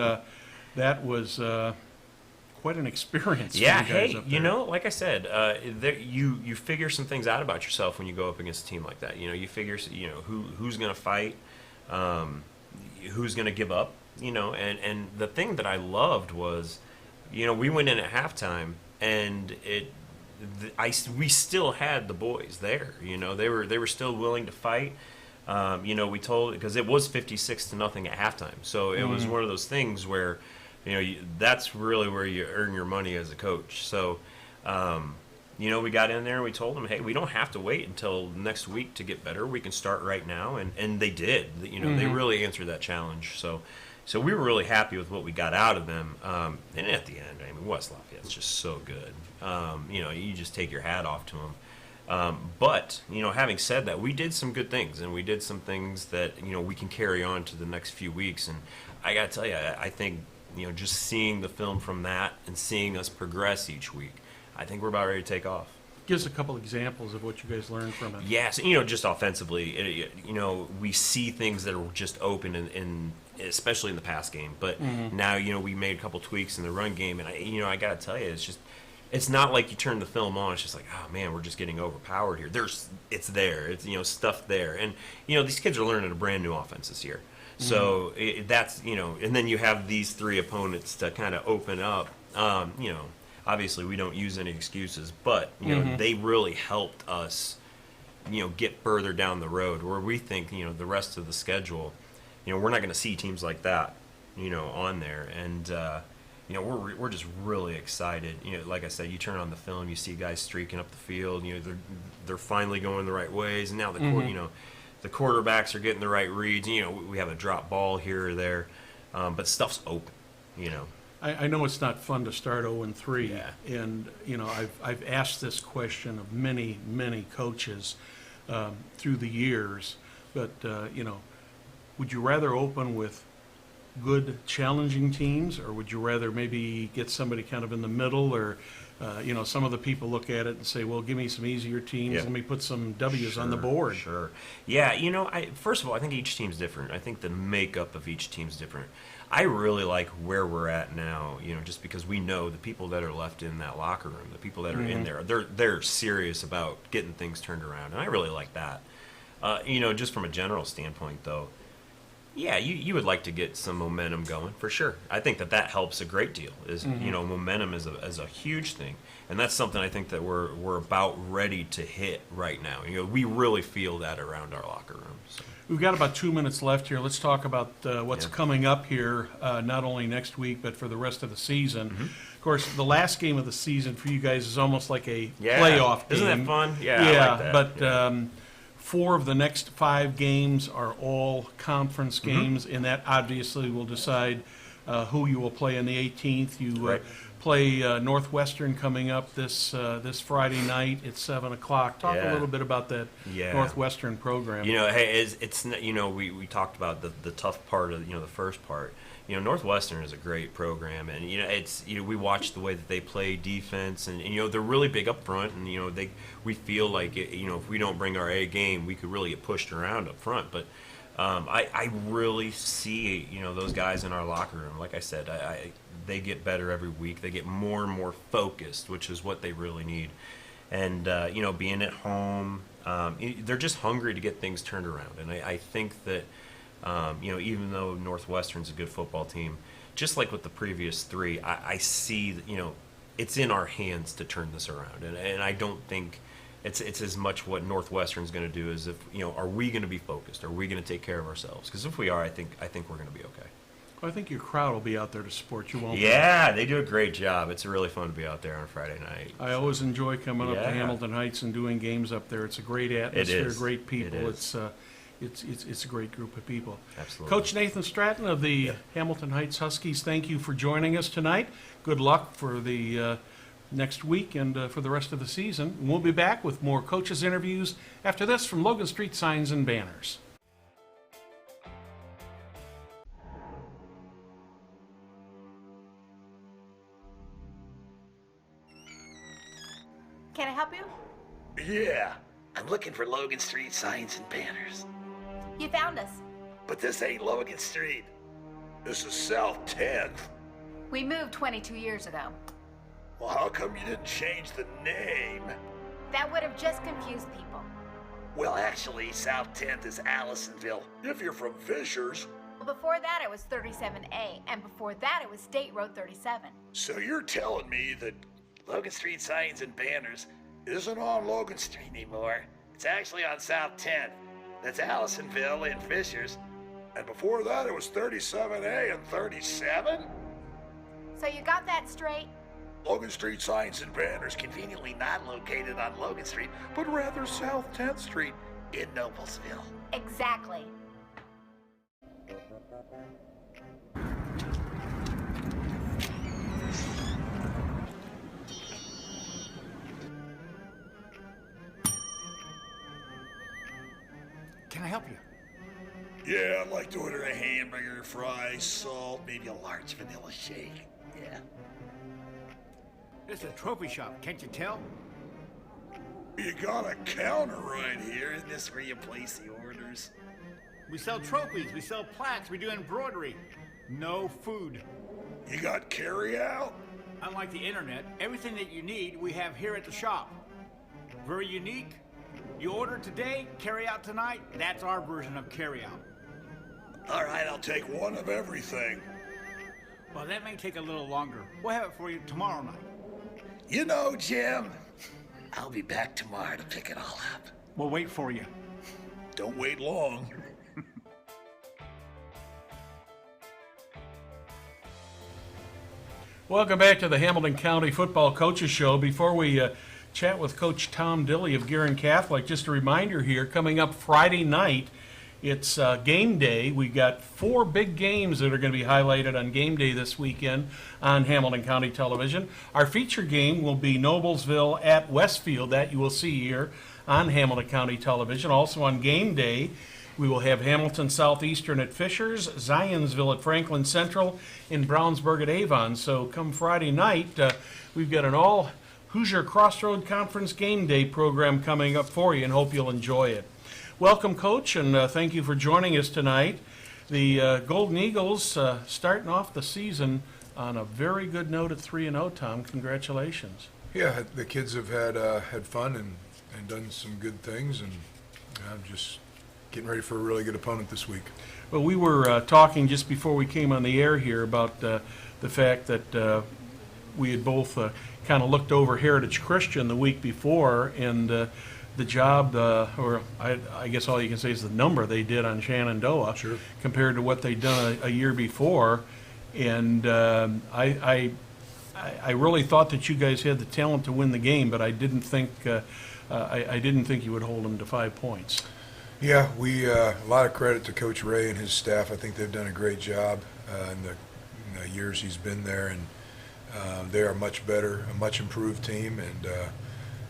that was quite an experience. Yeah, for you guys hey, up there. like I said, you figure some things out about yourself when you go up against a team like that. You figure who's going to fight, who's going to give up. And the thing that I loved was, we went in at halftime, and we still had the boys there. They were still willing to fight. We told, because it was 56-0 at halftime, so it was one of those things where, that's really where you earn your money as a coach. So, we got in there and we told them, hey, we don't have to wait until next week to get better. We can start right now, and they did. They really answered that challenge. So we were really happy with what we got out of them. And at the end, West Lafayette's just so good. You just take your hat off to them. But having said that, we did some good things, and we did some things that we can carry on to the next few weeks. And I got to tell you, I think just seeing the film from that and seeing us progress each week, I think we're about ready to take off. Give us a couple examples of what you guys learned from it. Yes, just offensively, we see things that are just open in especially in the pass game. But now, we made a couple tweaks in the run game, and I got to tell you, it's not like you turn the film on. It's just like, oh man, we're just getting overpowered here. It's there. It's stuff there, and these kids are learning a brand new offense this year. So that's and then you have these 3 opponents to kind of open up. Obviously we don't use any excuses, but they really helped us get further down the road, where we think the rest of the schedule, we're not going to see teams like that on there, and we're just really excited. Like I said, you turn on the film, you see guys streaking up the field, they're finally going the right ways, and now the quarterbacks are getting the right reads. We have a drop ball here or there, but stuff's open. I know it's not fun to start 0-3, Yeah. and I've asked this question of many coaches through the years, but would you rather open with good challenging teams, or would you rather maybe get somebody kind of in the middle, or some of the people look at it and say, well, give me some easier teams, Yeah. let me put some W's on the board. Sure. Yeah, first of all, I think each team's different. I think the makeup of each team's different. I really like where we're at now, just because we know the people that are left in that locker room, the people that are in there, they're serious about getting things turned around, and I really like that. Just from a general standpoint, though, yeah, you would like to get some momentum going, for sure. I think that helps a great deal. Momentum is a huge thing, and that's something I think that we're about ready to hit right now. We really feel that around our locker room. So. We've got about 2 minutes left here. Let's talk about what's coming up here, not only next week, but for the rest of the season. Of course, the last game of the season for you guys is almost like a playoff game. Isn't that fun? Yeah, I like that. But 4 of the next 5 games are all conference games, and that obviously will decide who you will play on the 18th. You play Northwestern coming up this Friday night at 7 o'clock. Talk a little bit about that Northwestern program. Hey, it's we talked about the tough part of the first part. Northwestern is a great program, and it's we watch the way that they play defense, and they're really big up front, and we feel like if we don't bring our A game, we could really get pushed around up front, but. I really see those guys in our locker room. Like I said, they get better every week. They get more and more focused, which is what they really need. and being at home, they're just hungry to get things turned around. And I think that even though Northwestern's a good football team, just like with the previous three, I see that, it's in our hands to turn this around. And I don't think it's as much what Northwestern's going to do as if, are we going to be focused? Are we going to take care of ourselves? Because if we are, I think we're going to be okay. Well, I think your crowd will be out there to support you, won't they? Yeah, they do a great job. It's really fun to be out there on a Friday night. I always enjoy coming up to Yeah. Hamilton Heights and doing games up there. It's a great atmosphere, is. great people. It is. It's a great group of people. Absolutely. Coach Nathan Stratton of the Hamilton Heights Huskies, thank you for joining us tonight. Good luck for the next week and for the rest of the season. We'll be back with more coaches' interviews after this from Logan Street Signs and Banners. Can I help you? Yeah, I'm looking for Logan Street signs and banners. You found us. But this ain't Logan Street. This is South 10th. We moved 22 years ago. Well, how come you didn't change the name? That would have just confused people. Well, actually, South 10th is Allisonville. If you're from Fishers. Well, before that it was 37A, and before that it was State Road 37. So you're telling me that Logan Street signs and banners isn't on Logan Street anymore? It's actually on South 10th. That's Allisonville and Fishers. And before that it was 37A and 37? So you got that straight? Logan Street signs and banners conveniently not located on Logan Street, but rather South 10th Street in Noblesville. Exactly. Can I help you? Yeah, I'd like to order a hamburger, fries, salt, maybe a large vanilla shake. Yeah. This is a trophy shop, can't you tell? You got a counter right here. Isn't this where you place the orders? We sell trophies, we sell plaques, we do embroidery. No food. You got carry out? Unlike the internet, everything that you need we have here at the shop. Very unique. You order today, carry out tonight. That's our version of carry out. All right, I'll take one of everything. Well, that may take a little longer. We'll have it for you tomorrow night. You know, Jim, I'll be back tomorrow to pick it all up. We'll wait for you. Don't wait long. Welcome back to the Hamilton County Football Coaches Show. Before we chat with Coach Tom Dilley of Guerin Catholic, just a reminder here, coming up Friday night, it's game day. We've got 4 big games that are going to be highlighted on game day this weekend on Hamilton County Television. Our feature game will be Noblesville at Westfield. That you will see here on Hamilton County Television. Also on game day, we will have Hamilton Southeastern at Fishers, Zionsville at Franklin Central, and Brownsburg at Avon. So come Friday night, we've got an all Hoosier Crossroad Conference game day program coming up for you, and hope you'll enjoy it. Welcome, Coach, and thank you for joining us tonight. The Golden Eagles starting off the season on a very good note at 3-0, Tom. Congratulations. Yeah, the kids have had fun and done some good things, and I'm just getting ready for a really good opponent this week. Well, we were talking just before we came on the air here about the fact that we had both kind of looked over Heritage Christian the week before, and the job, or I guess all you can say is the number they did on Shenandoah, Sure, compared to what they'd done a year before. And I really thought that you guys had the talent to win the game, but I didn't think I didn't think you would hold them to 5 points. Yeah, we a lot of credit to Coach Ray and his staff. I think they've done a great job in the years he's been there, and they are much better, a much improved team, and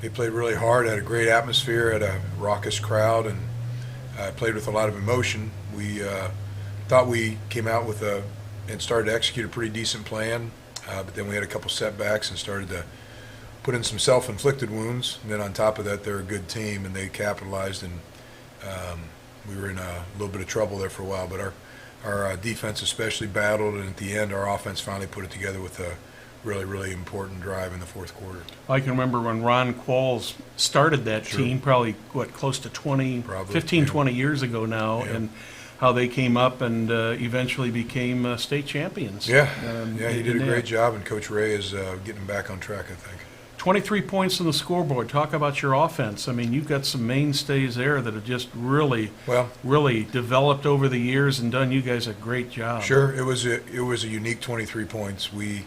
they played really hard, had a great atmosphere, had a raucous crowd, and played with a lot of emotion. We thought we came out with and started to execute a pretty decent plan, but then we had a couple setbacks and started to put in some self-inflicted wounds. And then on top of that, they're a good team, and they capitalized, and we were in a little bit of trouble there for a while. But our defense especially battled, and at the end, our offense finally put it together with a really, really important drive in the fourth quarter. I can remember when Ron Qualls started that Sure. team, probably, close to 20, Probably, 15, yeah. 20 years ago now, Yeah. and how they came up and eventually became state champions. Yeah, in he did a that. great job, and Coach Ray is getting back on track, I think. 23 points on the scoreboard. Talk about your offense. I mean, you've got some mainstays there that have just really, Well, really developed over the years and done you guys a great job. sure, it was a unique 23 points. We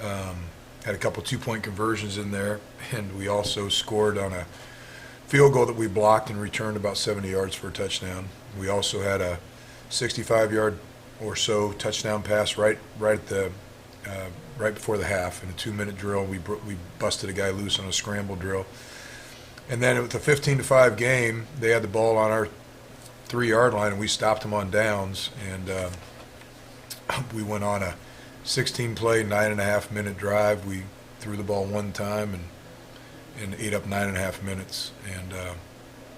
had a couple 2-point conversions in there, and we also scored on a field goal that we blocked and returned about 70 yards for a touchdown. We also had a 65-yard or so touchdown pass right at the right before the half in a 2-minute drill. We busted a guy loose on a scramble drill, and then with the 15-5 game, they had the ball on our 3-yard line, and we stopped them on downs, and we went on a 16-play, 9.5-minute drive. We threw the ball one time and ate up 9.5 minutes, and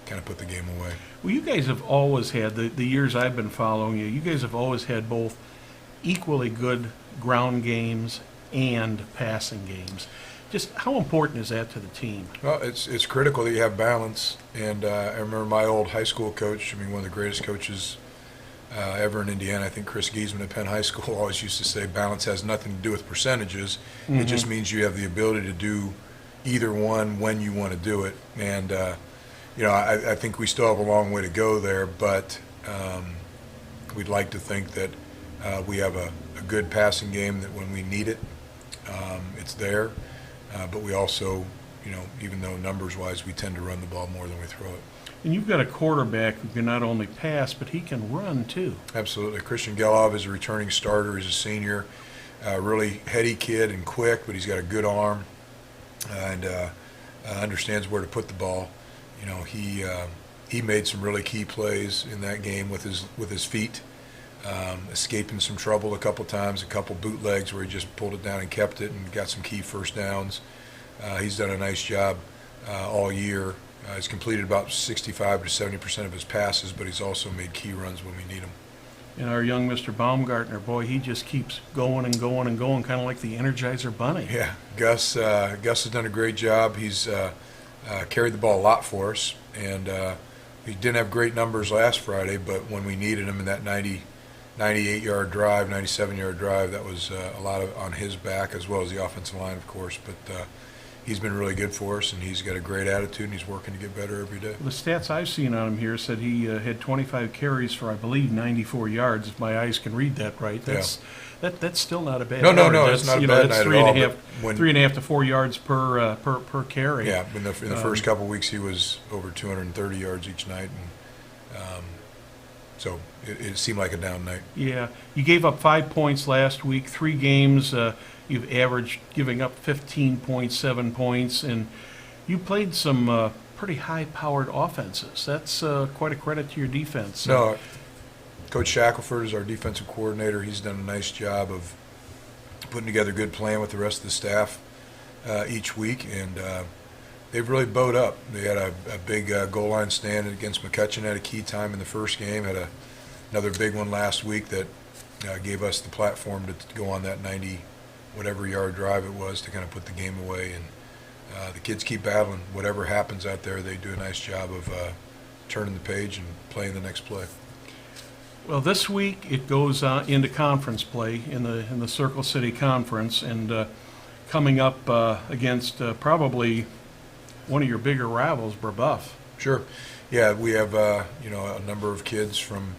kind of put the game away. Well, you guys have always had, the years I've been following you, you guys have always had both equally good ground games and passing games. Just how important is that to the team? Well, it's critical that you have balance, and I remember my old high school coach, one of the greatest coaches ever in Indiana, I think Chris Giesman at Penn High School, always used to say balance has nothing to do with percentages. It just means you have the ability to do either one when you want to do it. And, I think we still have a long way to go there, but we'd like to think that we have a good passing game that when we need it, it's there. But we also, even though numbers-wise we tend to run the ball more than we throw it. And you've got a quarterback who can not only pass, but he can run too. Absolutely. Christian Gelov is a returning starter. He's a senior. Really heady kid and quick, but he's got a good arm and understands where to put the ball. He made some really key plays in that game with his feet, escaping some trouble a couple times, a couple bootlegs where he just pulled it down and kept it and got some key first downs. He's done a nice job all year. He's completed about 65 to 70% of his passes, but he's also made key runs when we need him. And our young Mr. Baumgartner, boy, he just keeps going and going and going, kind of like the Energizer Bunny. Yeah, Gus has done a great job. He's carried the ball a lot for us, and he didn't have great numbers last Friday, but when we needed him in that 98-yard drive, 97-yard drive, that was a lot on his back, as well as the offensive line, of course. But he's been really good for us, and he's got a great attitude, and he's working to get better every day. The stats I've seen on him here said he had 25 carries for, I believe, 94 yards, if my eyes can read that right. That's still not a bad No, average. it's not a bad that's night at all, but 3.5 to 4 yards per carry. Yeah, in the first couple of weeks, he was over 230 yards each night, and so it seemed like a down night. Yeah, you gave up 5 points last week. 3 games, you've averaged giving up 15.7 points, and you played some pretty high-powered offenses. That's quite a credit to your defense. No, Coach Shackelford is our defensive coordinator. He's done a nice job of putting together a good plan with the rest of the staff each week, and they've really bowed up. They had a big goal line stand against McCutcheon at a key time in the first game, had another big one last week that gave us the platform to go on that 90-whatever yard drive it was to kind of put the game away. And the kids keep battling. Whatever happens out there, they do a nice job of turning the page and playing the next play. Well, this week it goes into conference play in the Circle City Conference, and coming up against probably one of your bigger rivals, Brebeuf. Sure. Yeah, we have a number of kids from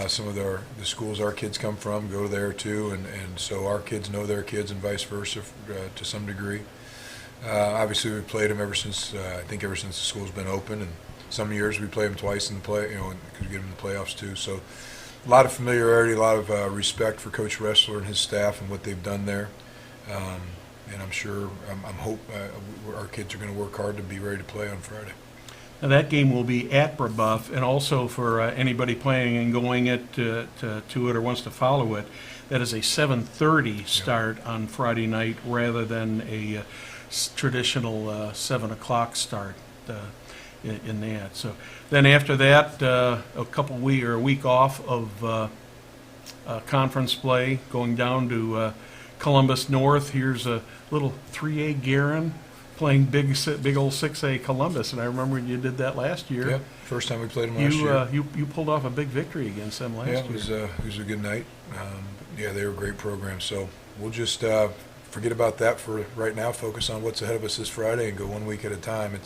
some of the schools our kids come from go there too, and so our kids know their kids and vice versa to some degree. Obviously, we've played them ever since the school's been open, and some years we play them twice in the play, because we get them in the playoffs too. So a lot of familiarity, a lot of respect for Coach Ressler and his staff and what they've done there. And I'm sure, I'm hope our kids are going to work hard to be ready to play on Friday. Now, that game will be at Brebeuf, and also for anybody planning and going to it or wants to follow it, that is a 7:30 start on Friday night rather than a traditional 7 o'clock start in that. So then after that, a week off of conference play, going down to Columbus North. Here's a little 3A Guerin playing big old 6A Columbus, and I remember when you did that last year. Yep, first time we played them last year. You pulled off a big victory against them last Yeah, year. it was a good night. Yeah, they were a great program. So we'll just forget about that for right now. Focus on what's ahead of us this Friday and go 1 week at a time.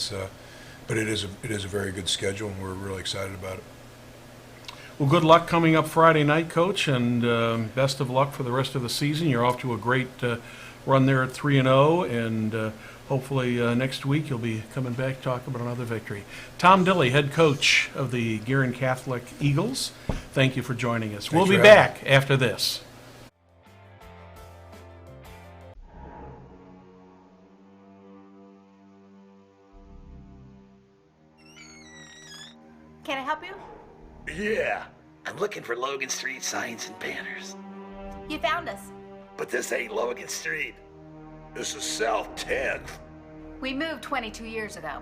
But it is a very good schedule, and we're really excited about it. Well, good luck coming up Friday night, Coach, and best of luck for the rest of the season. You're off to a great run there at 3-0, and hopefully next week you'll be coming back to talk about another victory. Tom Dilley, head coach of the Guerin Catholic Eagles, thank you for joining us. We'll be back after this. Can I help you? Yeah, I'm looking for Logan Street signs and banners. You found us. But this ain't Logan Street. This is South 10th. We moved 22 years ago.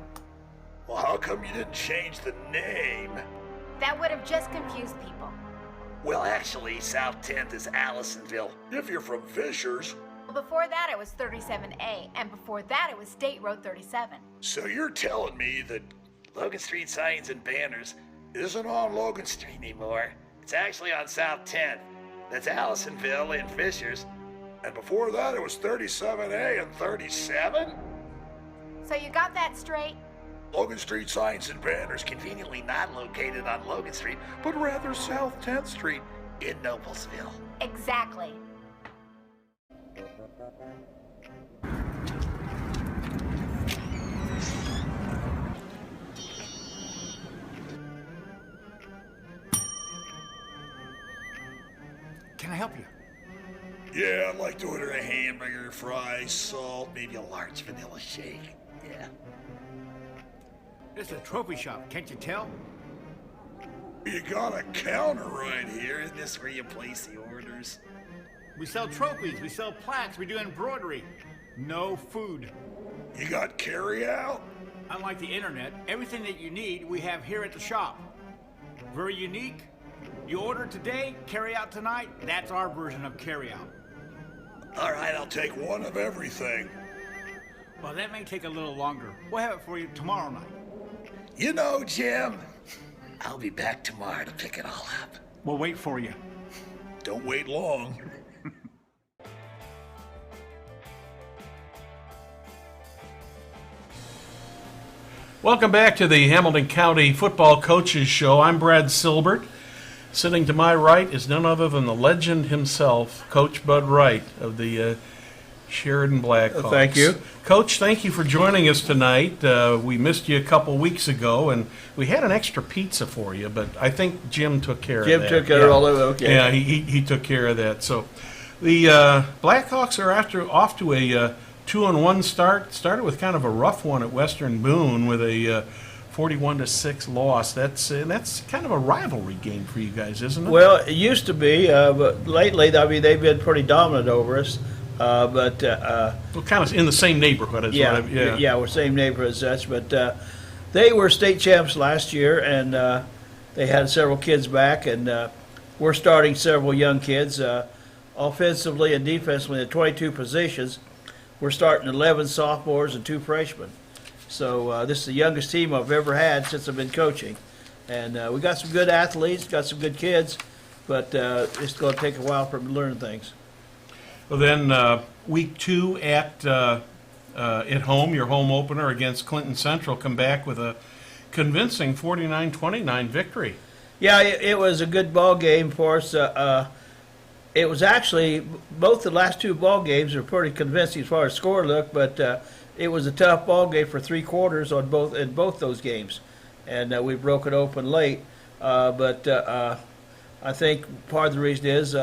Well, how come you didn't change the name? That would have just confused people. Well, actually, South 10th is Allisonville. If you're from Fishers. Well, before that it was 37A, and before that it was State Road 37. So you're telling me that Logan Street signs and banners isn't on Logan Street anymore. It's actually on South 10th. That's Allisonville and Fishers. And before that, it was 37A and 37? So you got that straight? Logan Street signs and banners conveniently not located on Logan Street, but rather South 10th Street in Noblesville. Exactly. Can I help you? Yeah, I'd like to order a hamburger, fries, salt, maybe a large vanilla shake. Yeah. It's a trophy shop, can't you tell? You got a counter right here. Isn't this where you place the orders? We sell trophies, we sell plaques, we do embroidery. No food. You got carry out? Unlike the internet, everything that you need we have here at the shop. Very unique. You order today, carry out tonight. That's our version of carry out. All right, I'll take one of everything. Well, that may take a little longer. We'll have it for you tomorrow night. You know, Jim, I'll be back tomorrow to pick it all up. We'll wait for you. Don't wait long. Welcome back to the Hamilton County Football Coaches Show. I'm Brad Silbert. Sitting to my right is none other than the legend himself, Coach Bud Wright of the Sheridan Blackhawks. Thank you. Coach, thank you for joining us tonight. We missed you a couple weeks ago, and we had an extra pizza for you, but I think Jim took care of that. Jim took care of all of it, okay. Yeah, he took care of that. So the Blackhawks are off to a 2-1 start. Started with kind of a rough one at Western Boone with a 41-6 loss. That's kind of a rivalry game for you guys, isn't it? Well, it used to be, but lately, I mean, they've been pretty dominant over us. Well, kind of in the same neighborhood. Yeah, we're same neighborhood as such. But they were state champs last year, and they had several kids back, and we're starting several young kids, offensively and defensively at 22 positions. We're starting 11 sophomores and 2 freshmen. So this is the youngest team I've ever had since I've been coaching. And we got some good athletes, got some good kids, but it's going to take a while for them to learn things. Well, then week 2 at home, your home opener against Clinton Central, come back with a convincing 49-29 victory. Yeah, it was a good ball game for us. It was actually, both the last 2 ball games are pretty convincing as far as score look, but it was a tough ball game for 3 quarters in both those games, and we broke it open late. But I think part of the reason is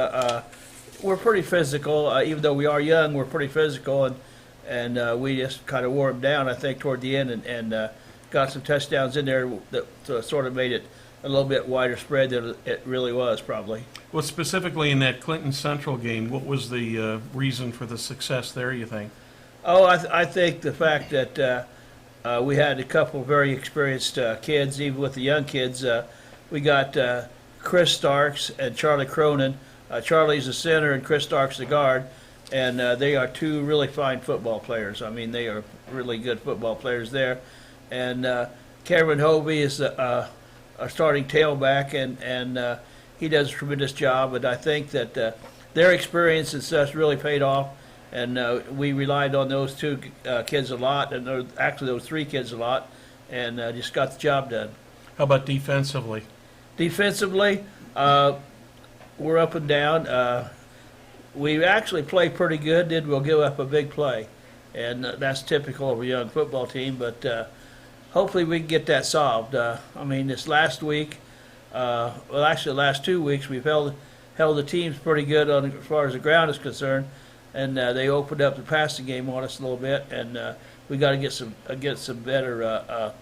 we're pretty physical. Even though we are young, we're pretty physical, and we just kind of wore them down, I think, toward the end, and got some touchdowns in there that sort of made it a little bit wider spread than it really was, probably. Well, specifically in that Clinton Central game, what was the reason for the success there, you think? Oh, I think the fact that we had a couple very experienced kids, even with the young kids. We got Chris Starks and Charlie Cronin. Charlie's the center and Chris Starks the guard. and they are two really fine football players. I mean, they are really good football players there. And Cameron Hovey is our starting tailback, and he does a tremendous job. But I think that their experience and such really paid off, and we relied on those two kids a lot, and actually those three kids a lot, and just got the job done. How about defensively? Defensively, we're up and down. We actually play pretty good, then we'll give up a big play. And that's typical of a young football team, but hopefully we can get that solved. I mean, this last week, well, actually the last 2 weeks, we've held the teams pretty good as far as the ground is concerned, and they opened up the passing game on us a little bit, and we got to get some better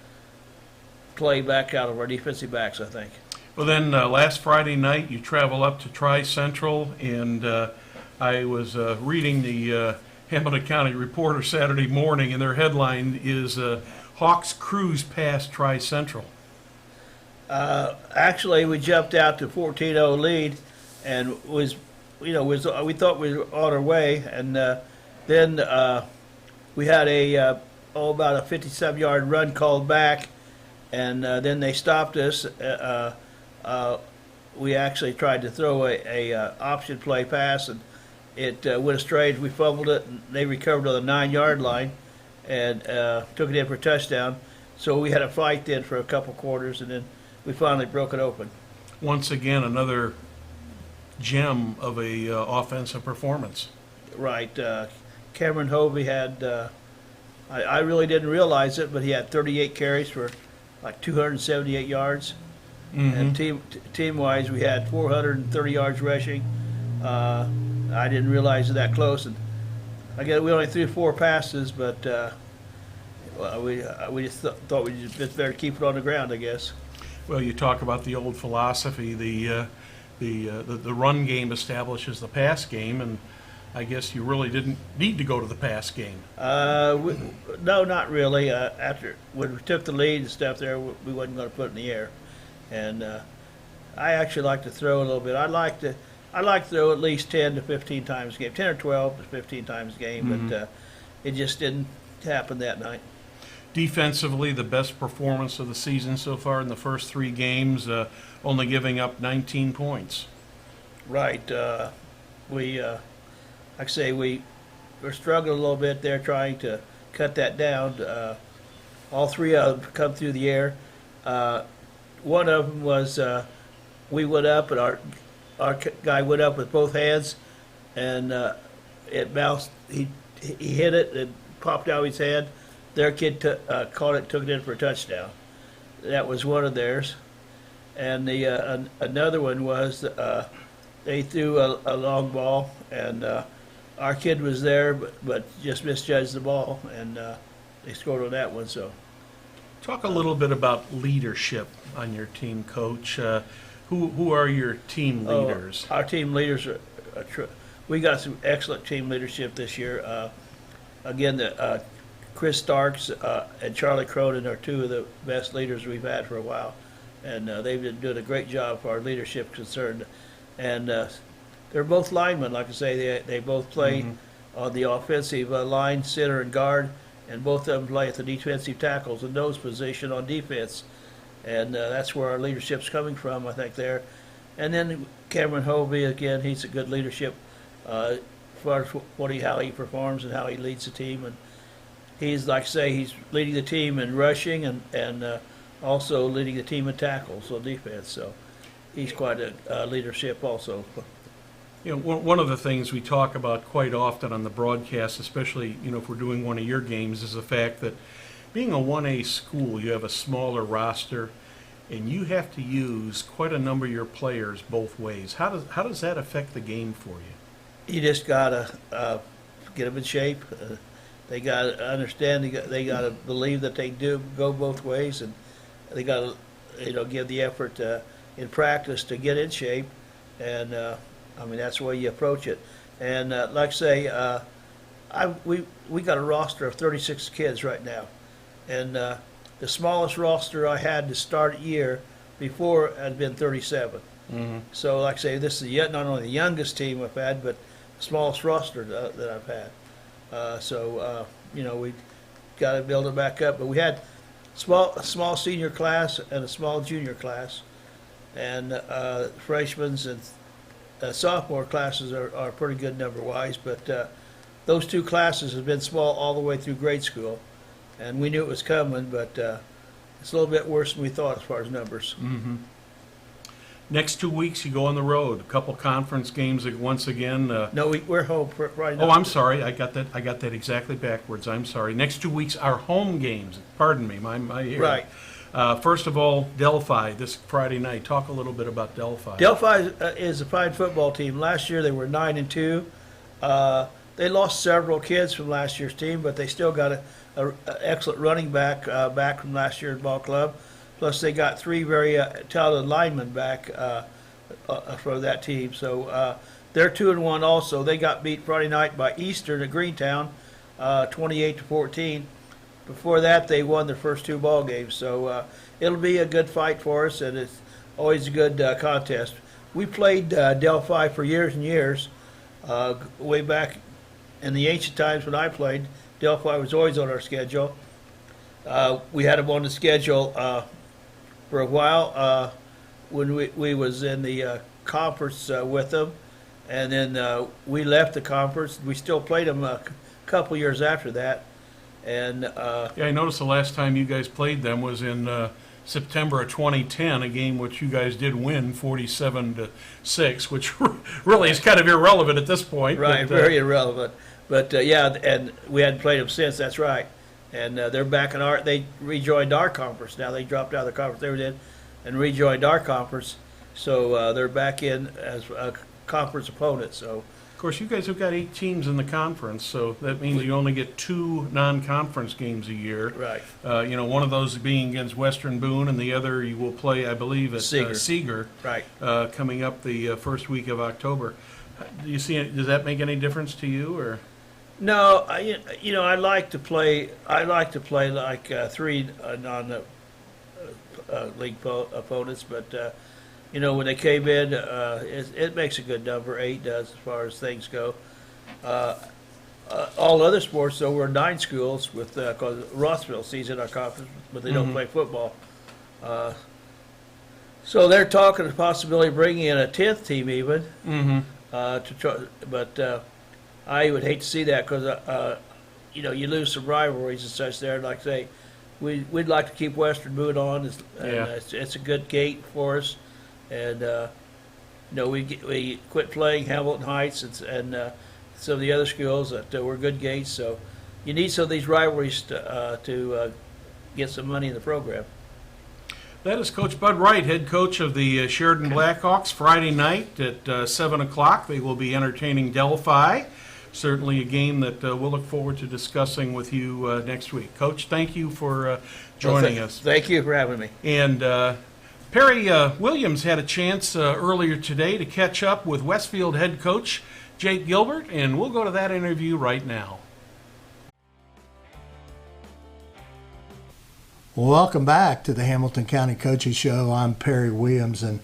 play back out of our defensive backs, I think. Well, then last Friday night you travel up to Tri-Central, and I was reading the Hamilton County Reporter Saturday morning, and their headline is Hawks cruise past Tri-Central. Actually, we jumped out to 14-0 lead, and we thought we were on our way, and then we had about a 57-yard run called back, and then they stopped us. We actually tried to throw a option play pass, and it went astray. We fumbled it, and they recovered on the 9-yard line and took it in for a touchdown. So we had a fight then for a couple quarters, and then we finally broke it open. Once again, another gem of a offensive performance. Right. Cameron Hovey had, I really didn't realize it, but he had 38 carries for like 278 yards. And team-wise, we had 430 yards rushing. I didn't realize it that close, and I guess we only threw 4 passes, but we just thought we just better keep it on the ground, I guess. Well, you talk about the old philosophy, the run game establishes the pass game, and I guess you really didn't need to go to the pass game. No, not really. After when we took the lead and stuff there, we wasn't going to put it in the air. And I actually like to throw a little bit. I like to throw at least 10 to 15 times a game, 10 or 12 to 15 times a game, but it just didn't happen that night. Defensively, the best performance of the season so far in the first 3 games, only giving up 19 points. Right. Like I say, we're struggling a little bit there trying to cut that down. All 3 of them come through the air. One of them was we went up, and our guy went up with both hands, and it bounced. He hit it and popped out of his hand. Their kid caught it, took it in for a touchdown. That was one of theirs. And the another one was they threw a long ball, and our kid was there, but just misjudged the ball, and they scored on that one. So, talk a little bit about leadership on your team, Coach. Who are your team leaders? Our team leaders we got some excellent team leadership this year. Again, Chris Starks and Charlie Cronin are 2 of the best leaders we've had for a while, and they've been doing a great job for our leadership concerned. And they're both linemen, like I say. They both play on the offensive line, center and guard, and both of them play at the defensive tackles and nose position on defense. And that's where our leadership's coming from, I think, there. And then Cameron Hovey, again, he's a good leadership as far as how he performs and how he leads the team. And he's, like I say, he's leading the team in rushing and also leading the team in tackles on defense. So he's quite a leadership also. You know, one of the things we talk about quite often on the broadcast, especially, if we're doing one of your games, is the fact that being a 1A school, you have a smaller roster, and you have to use quite a number of your players both ways. How does that affect the game for you? You just gotta get them in shape. They gotta understand. They gotta believe that they do go both ways, and they gotta, give the effort in practice to get in shape. And that's the way you approach it. And like I say, we got a roster of 36 kids right now. And the smallest roster I had to start year before had been 37. So, like I say, this is not only the youngest team I've had, but smallest roster that I've had. We got to build it back up. But we had a small senior class and a small junior class, and freshmen and sophomore classes are pretty good number-wise. But those two classes have been small all the way through grade school, and we knew it was coming, but it's a little bit worse than we thought as far as numbers. Next 2 weeks, you go on the road. A couple conference games once again. No, we're home right now. Oh, I'm sorry. I got that exactly backwards. I'm sorry. Next 2 weeks are home games. Pardon me. My ear. Right. First of all, Delphi this Friday night. Talk a little bit about Delphi. Delphi is a fine football team. Last year they were 9-2. They lost several kids from last year's team, but they still got a excellent running back back from last year's ball club. Plus, they got three very talented linemen back for that team. So they're 2-1 also. They got beat Friday night by Eastern at Greentown, 28-14. Before that, they won their first two ball games. So it'll be a good fight for us, and it's always a good contest. We played Delphi for years and years. Way back in the ancient times when I played, Delphi was always on our schedule. We had them on the schedule for a while when we was in the conference with them, and then we left the conference. We still played them a couple years after that, and Yeah, I noticed the last time you guys played them was in September of 2010, a game which you guys did win 47-6, which really is kind of irrelevant at this point. right, but, very irrelevant. But yeah, and we hadn't played them since. That's right. And they're back in they rejoined our conference now. They dropped out of the conference they were in and rejoined our conference. So they're back in as a conference opponent. So, Of course, you guys have got 8 teams in the conference, so that means you only get 2 non-conference games a year. right. One of those being against Western Boone, and the other you will play, I believe, at Seeger, Right. coming up the first week of October. Do you see? Does that make any difference to you, or? No, I like to play. I like to play like 3 non-league opponents, but when they came in, it makes a good number. 8 does as far as things go. All other sports, though, we're 9 schools with because Rossville sees in our conference, but they don't play football. So they're talking the possibility of bringing in a 10th team even. To try, but I would hate to see that because you lose some rivalries and such there. Like I say, we'd like to keep Western Boone on. It's a good gate for us, and we quit playing Hamilton Heights and some of the other schools that were good gates. So you need some of these rivalries to get some money in the program. That is Coach Bud Wright, head coach of the Sheridan Blackhawks. Friday night at 7 o'clock, they will be entertaining Delphi. Certainly a game that we'll look forward to discussing with you next week. Coach, thank you for joining us. Thank you for having me. And Perry Williams had a chance earlier today to catch up with Westfield head coach Jake Gilbert, and we'll go to that interview right now. Welcome back to the Hamilton County Coaches Show. I'm Perry Williams, and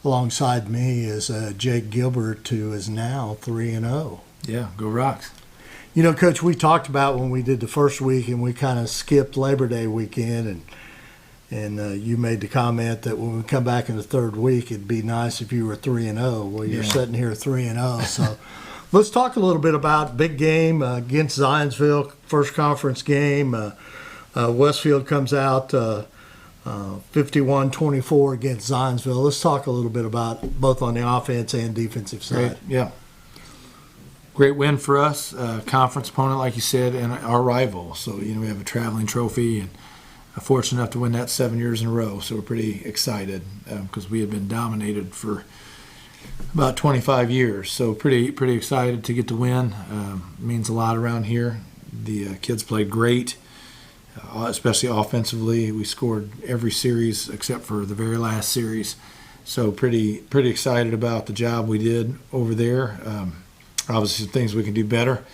alongside me is Jake Gilbert, who is now 3-0. Yeah, go Rocks. Coach, we talked about when we did the first week, and we kind of skipped Labor Day weekend, and you made the comment that when we come back in the third week, it'd be nice if you were 3-0. Well, you're sitting here 3-0, so let's talk a little bit about big game against Zionsville, first conference game. Westfield comes out 51-24 against Zionsville. Let's talk a little bit about both on the offense and defensive side. Great win for us. Conference opponent, like you said, and our rival. So, we have a traveling trophy and fortunate enough to win that 7 years in a row. So we're pretty excited because we had been dominated for about 25 years. So pretty excited to get the win. Means a lot around here. The kids played great. Especially offensively. We scored every series except for the very last series. So pretty excited about the job we did over there. Obviously things we can do better,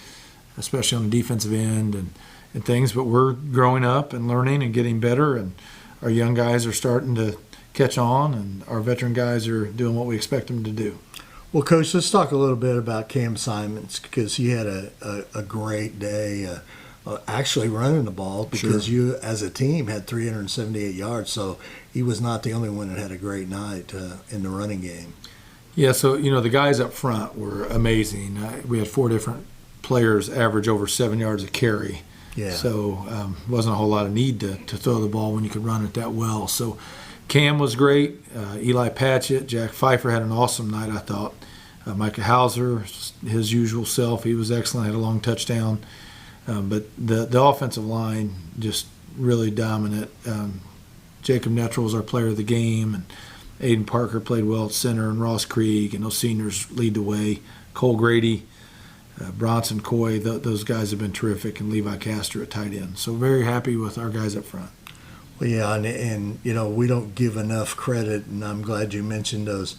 especially on the defensive end and things, but we're growing up and learning and getting better, and our young guys are starting to catch on, and our veteran guys are doing what we expect them to do. Well, Coach, let's talk a little bit about Cam Simons because he had a great day actually running the ball because you, as a team, had 378 yards. So he was not the only one that had a great night in the running game. Yeah, so, the guys up front were amazing. We had 4 different players average over 7 yards a carry. Yeah. So wasn't a whole lot of need to throw the ball when you could run it that well. So Cam was great. Eli Patchett, Jack Pfeiffer had an awesome night, I thought. Micah Hauser, his usual self, he was excellent, had a long touchdown. But the offensive line just really dominant. Jacob Nettrell was our player of the game, and Aiden Parker played well at center, and Ross Krieg, and those seniors lead the way. Cole Grady, Bronson Coy, those guys have been terrific, and Levi Castor at tight end. So very happy with our guys up front. Well, yeah, and we don't give enough credit, and I'm glad you mentioned those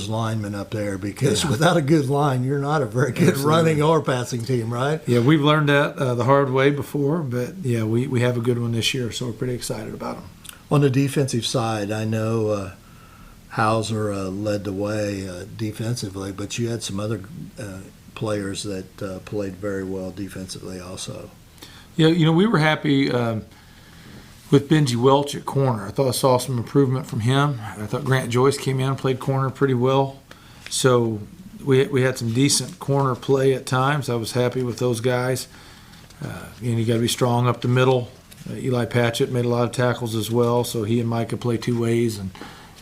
linemen up there because without a good line, you're not a very good running or passing team, right? Yeah, we've learned that the hard way before, but yeah, we have a good one this year, so we're pretty excited about them. On the defensive side, I know Hauser led the way defensively, but you had some other players that played very well defensively also. Yeah, we were happy with Benji Welch at corner. I saw some improvement from him. I thought Grant Joyce came in and played corner pretty well. So we had some decent corner play at times. I was happy with those guys. And you got to be strong up the middle. Eli Patchett made a lot of tackles as well, so he and Micah play 2 ways,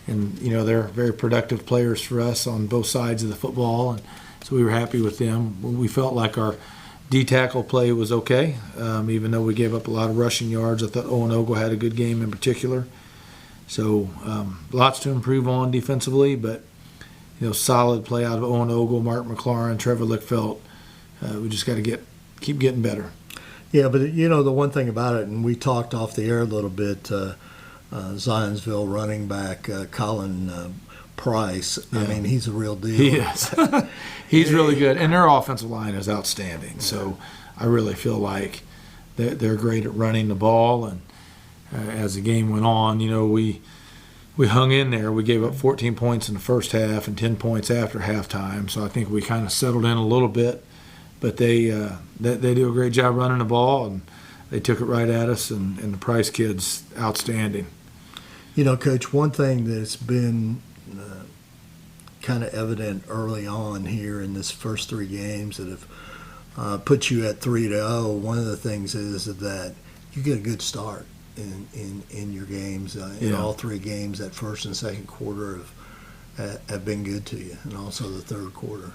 and they're very productive players for us on both sides of the football, and so we were happy with them. We felt like our D-tackle play was okay, even though we gave up a lot of rushing yards. I thought Owen Ogle had a good game in particular. So lots to improve on defensively, but solid play out of Owen Ogle, Mark McLaurin, Trevor Lickfelt. We just got to keep getting better. Yeah, but the one thing about it, and we talked off the air a little bit, Zionsville running back Colin Price. Yeah. I mean, he's a real deal. He is. He's really good, and their offensive line is outstanding. So I really feel like they're great at running the ball. And as the game went on, we hung in there. We gave up 14 points in the first half and 10 points after halftime. So I think we kind of settled in a little bit. But they do a great job running the ball, and they took it right at us, and the Price kids, outstanding. Coach, one thing that's been kind of evident early on here in this first 3 games that have put you at 3-0, one of the things is that you get a good start in your games. In all 3 games, that first and second quarter have been good to you, and also the third quarter.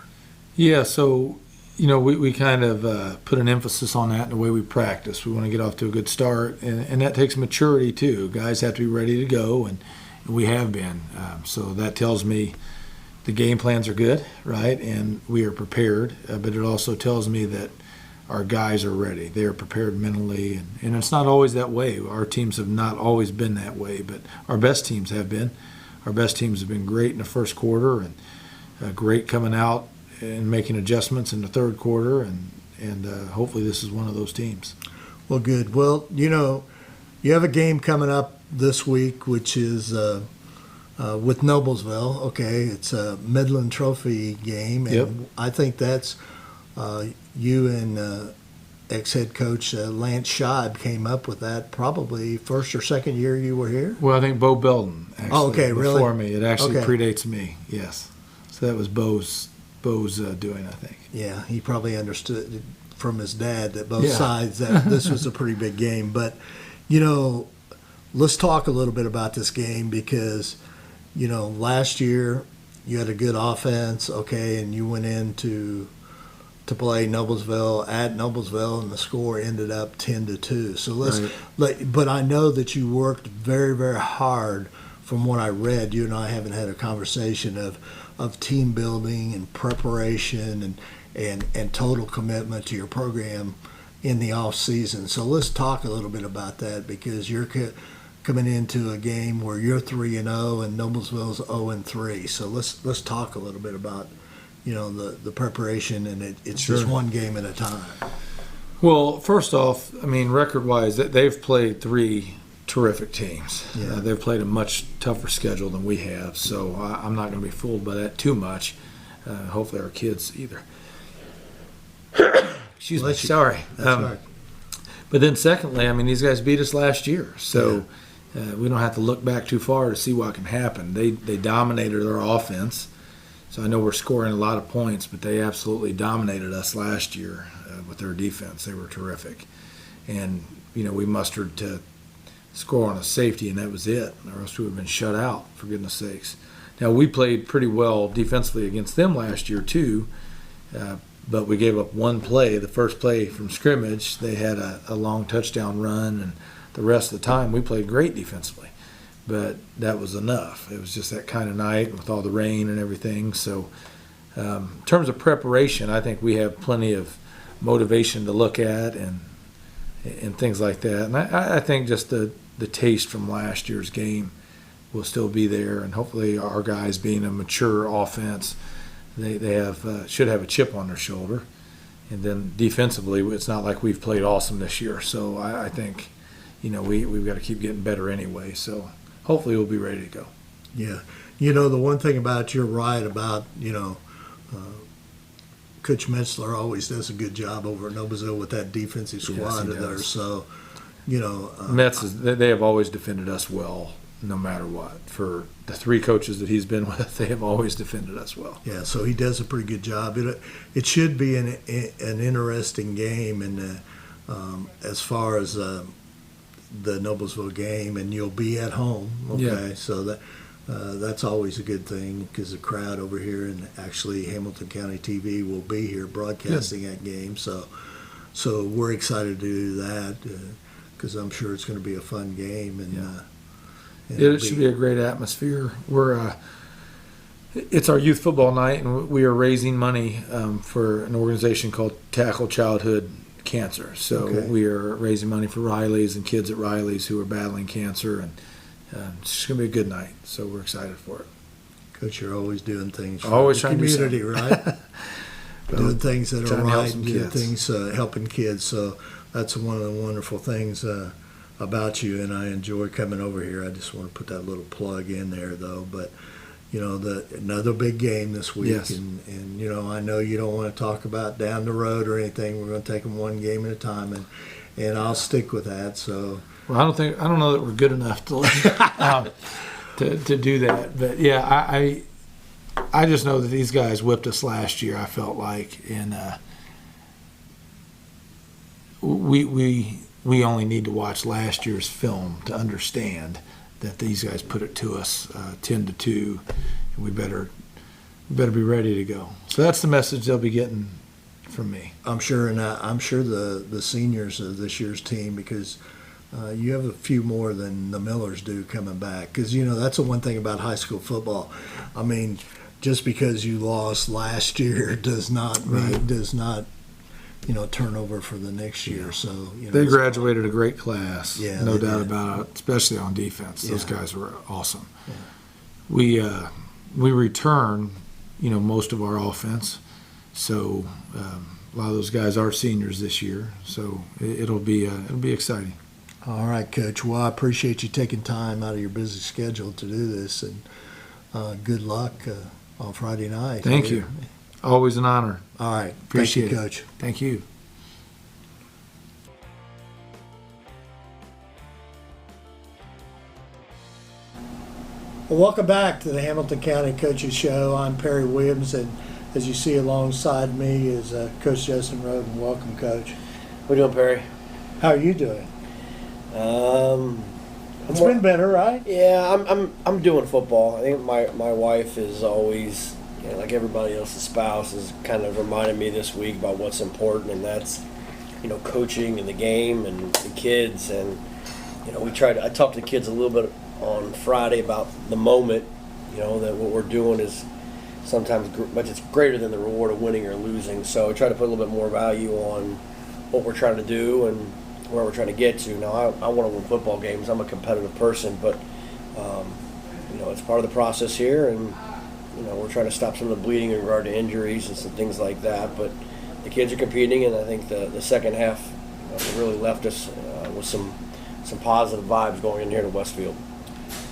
Yeah, so we kind of put an emphasis on that in the way we practice. We want to get off to a good start, and that takes maturity too. Guys have to be ready to go, and we have been. So that tells me the game plans are good, right, and we are prepared. But it also tells me that our guys are ready. They are prepared mentally, and it's not always that way. Our teams have not always been that way, but our best teams have been. Our best teams have been great in the first quarter and great coming out and making adjustments in the third quarter, and hopefully this is one of those teams. Well, good. Well, you have a game coming up this week, which is with Noblesville. Okay, it's a Midland Trophy game, and yep. I think that's you and ex-head coach Lance Scheib came up with that probably first or second year you were here. Well, I think Bo Belton actually before really? me. It actually Okay. predates me. Yes, so that was Bo's doing, I think. Yeah, he probably understood from his dad that both sides that this was a pretty big game. But, let's talk a little bit about this game because, last year you had a good offense, okay, and you went in to play Noblesville at Noblesville, and the score ended up 10-2. So but I know that you worked very, very hard. From what I read, you and I haven't had a conversation of team building and preparation and total commitment to your program in the off season. So let's talk a little bit about that because you're coming into a game where you're 3-0 and Noblesville's 0-3. So let's talk a little bit about the preparation, and it's Sure. just one game at a time. Well, first off, I mean, record-wise, they've played 3 terrific teams. Yeah. They've played a much tougher schedule than we have, so I'm not going to be fooled by that too much. Hopefully our kids either. Excuse me. Bless you. Sorry. That's right. But then secondly, I mean, these guys beat us last year, so we don't have to look back too far to see what can happen. They dominated our offense, so I know we're scoring a lot of points, but they absolutely dominated us last year with their defense. They were terrific. And, you know, we mustered to score on a safety, and that was it, or else we would have been shut out, for goodness sakes. Now, we played pretty well defensively against them last year, too, but we gave up one play, the first play from scrimmage. They had a long touchdown run, and the rest of the time we played great defensively. But that was enough. It was just that kind of night with all the rain and everything. So in terms of preparation, I think we have plenty of motivation to look at and things like that. And I think just the taste from last year's game will still be there, and hopefully our guys, being a mature offense, they have should have a chip on their shoulder. And then defensively, it's not like we've played awesome this year. So I think, you know, we've got to keep getting better anyway. So hopefully we'll be ready to go. Yeah. You know, the one thing about, you're right about, you know, Coach Metzler always does a good job over at Noblesville with that defensive squad he of theirs. does. So, you know. They have always defended us well, no matter what. For the three coaches that he's been with, they have always defended us well. Yeah, so he does a pretty good job. It should be an interesting game, and as far as the Noblesville game, and you'll be at home. Okay, Yeah. so that's always a good thing, because the crowd over here, and actually Hamilton County TV will be here broadcasting that game. So we're excited to do that, because I'm sure it's going to be a fun game, and. It should be a great atmosphere. It's our youth football night, and we are raising money for an organization called Tackle Childhood Cancer. So Okay. we are raising money for Riley's and kids at Riley's who are battling cancer, and it's just going to be a good night. So we're excited for it. Coach, you're always doing things for Always the trying to do community, right? Doing things that are trying to help right, some doing kids. things, helping kids. So that's one of the wonderful things about you, and I enjoy coming over here. I just want to put that little plug in there, though. But, you know, another big game this week, Yes. and you know, I know you don't want to talk about down the road or anything. We're going to take them one game at a time, and I'll stick with that. So. Well, I don't know that we're good enough to do that. But yeah, I just know that these guys whipped us last year. I felt like, and we only need to watch last year's film to understand that these guys put it to us 10-2, and we better be ready to go. So that's the message they'll be getting from me. I'm sure, and I'm sure the seniors of this year's team, because you have a few more than the Millers do coming back. Because, you know, that's the one thing about high school football. I mean, just because you lost last year does not you know, turnover for the next year. So, you know, They graduated a great class, Yeah, no they doubt did. about it, especially on defense. Those Yeah. guys were awesome. We return, you know, most of our offense. So a lot of those guys are seniors this year. So it'll be exciting. All right, Coach. Well, I appreciate you taking time out of your busy schedule to do this, and good luck on Friday night. Thank you. Always an honor. All right. Appreciate Thank you, it. Coach. Thank you. Well, welcome back to the Hamilton County Coaches Show. I'm Perry Williams, and as you see alongside me is Coach Justin Roden. Welcome, Coach. What you doing, Perry? How are you doing? It's more- been better, right? Yeah, I'm doing football. I think my wife is always, you know, like everybody else's spouse, is kind of reminding me this week about what's important, and that's, you know, coaching and the game and the kids. And, you know, I talked to the kids a little bit on Friday about the moment, you know, that what we're doing is sometimes, but it's greater than the reward of winning or losing. So I try to put a little bit more value on what we're trying to do and where we're trying to get to. Now, I want to win football games. I'm a competitive person, but, you know, it's part of the process here, and, you know, we're trying to stop some of the bleeding in regard to injuries and some things like that. But the kids are competing, and I think the second half really left us with some some positive vibes going in here to Westfield.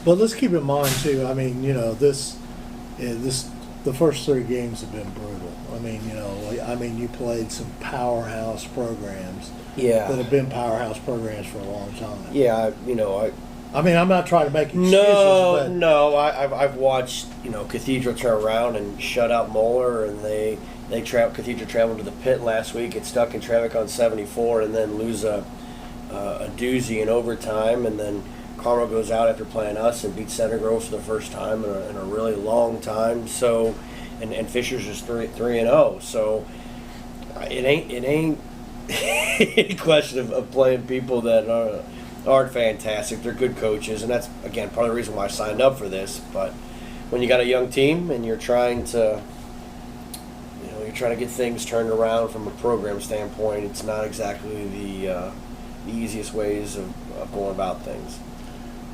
But let's keep in mind too. I mean, the first 3 games have been brutal. I mean, you played some powerhouse programs. Yeah. That have been powerhouse programs for a long time. Yeah, I mean, I'm not trying to make excuses. No. I've watched Cathedral turn around and shut out Moeller, and Cathedral traveled to the pit last week, get stuck in traffic on 74, and then lose a doozy in overtime, and then Carmel goes out after playing us and beats Center Grove for the first time in a really long time. So, and Fisher's is 3-0. So, it ain't any question of playing people that aren't fantastic. They're good coaches, and that's, again, part of the reason why I signed up for this. But when you got a young team and you're trying to get things turned around from a program standpoint, it's not exactly the easiest ways of going about things.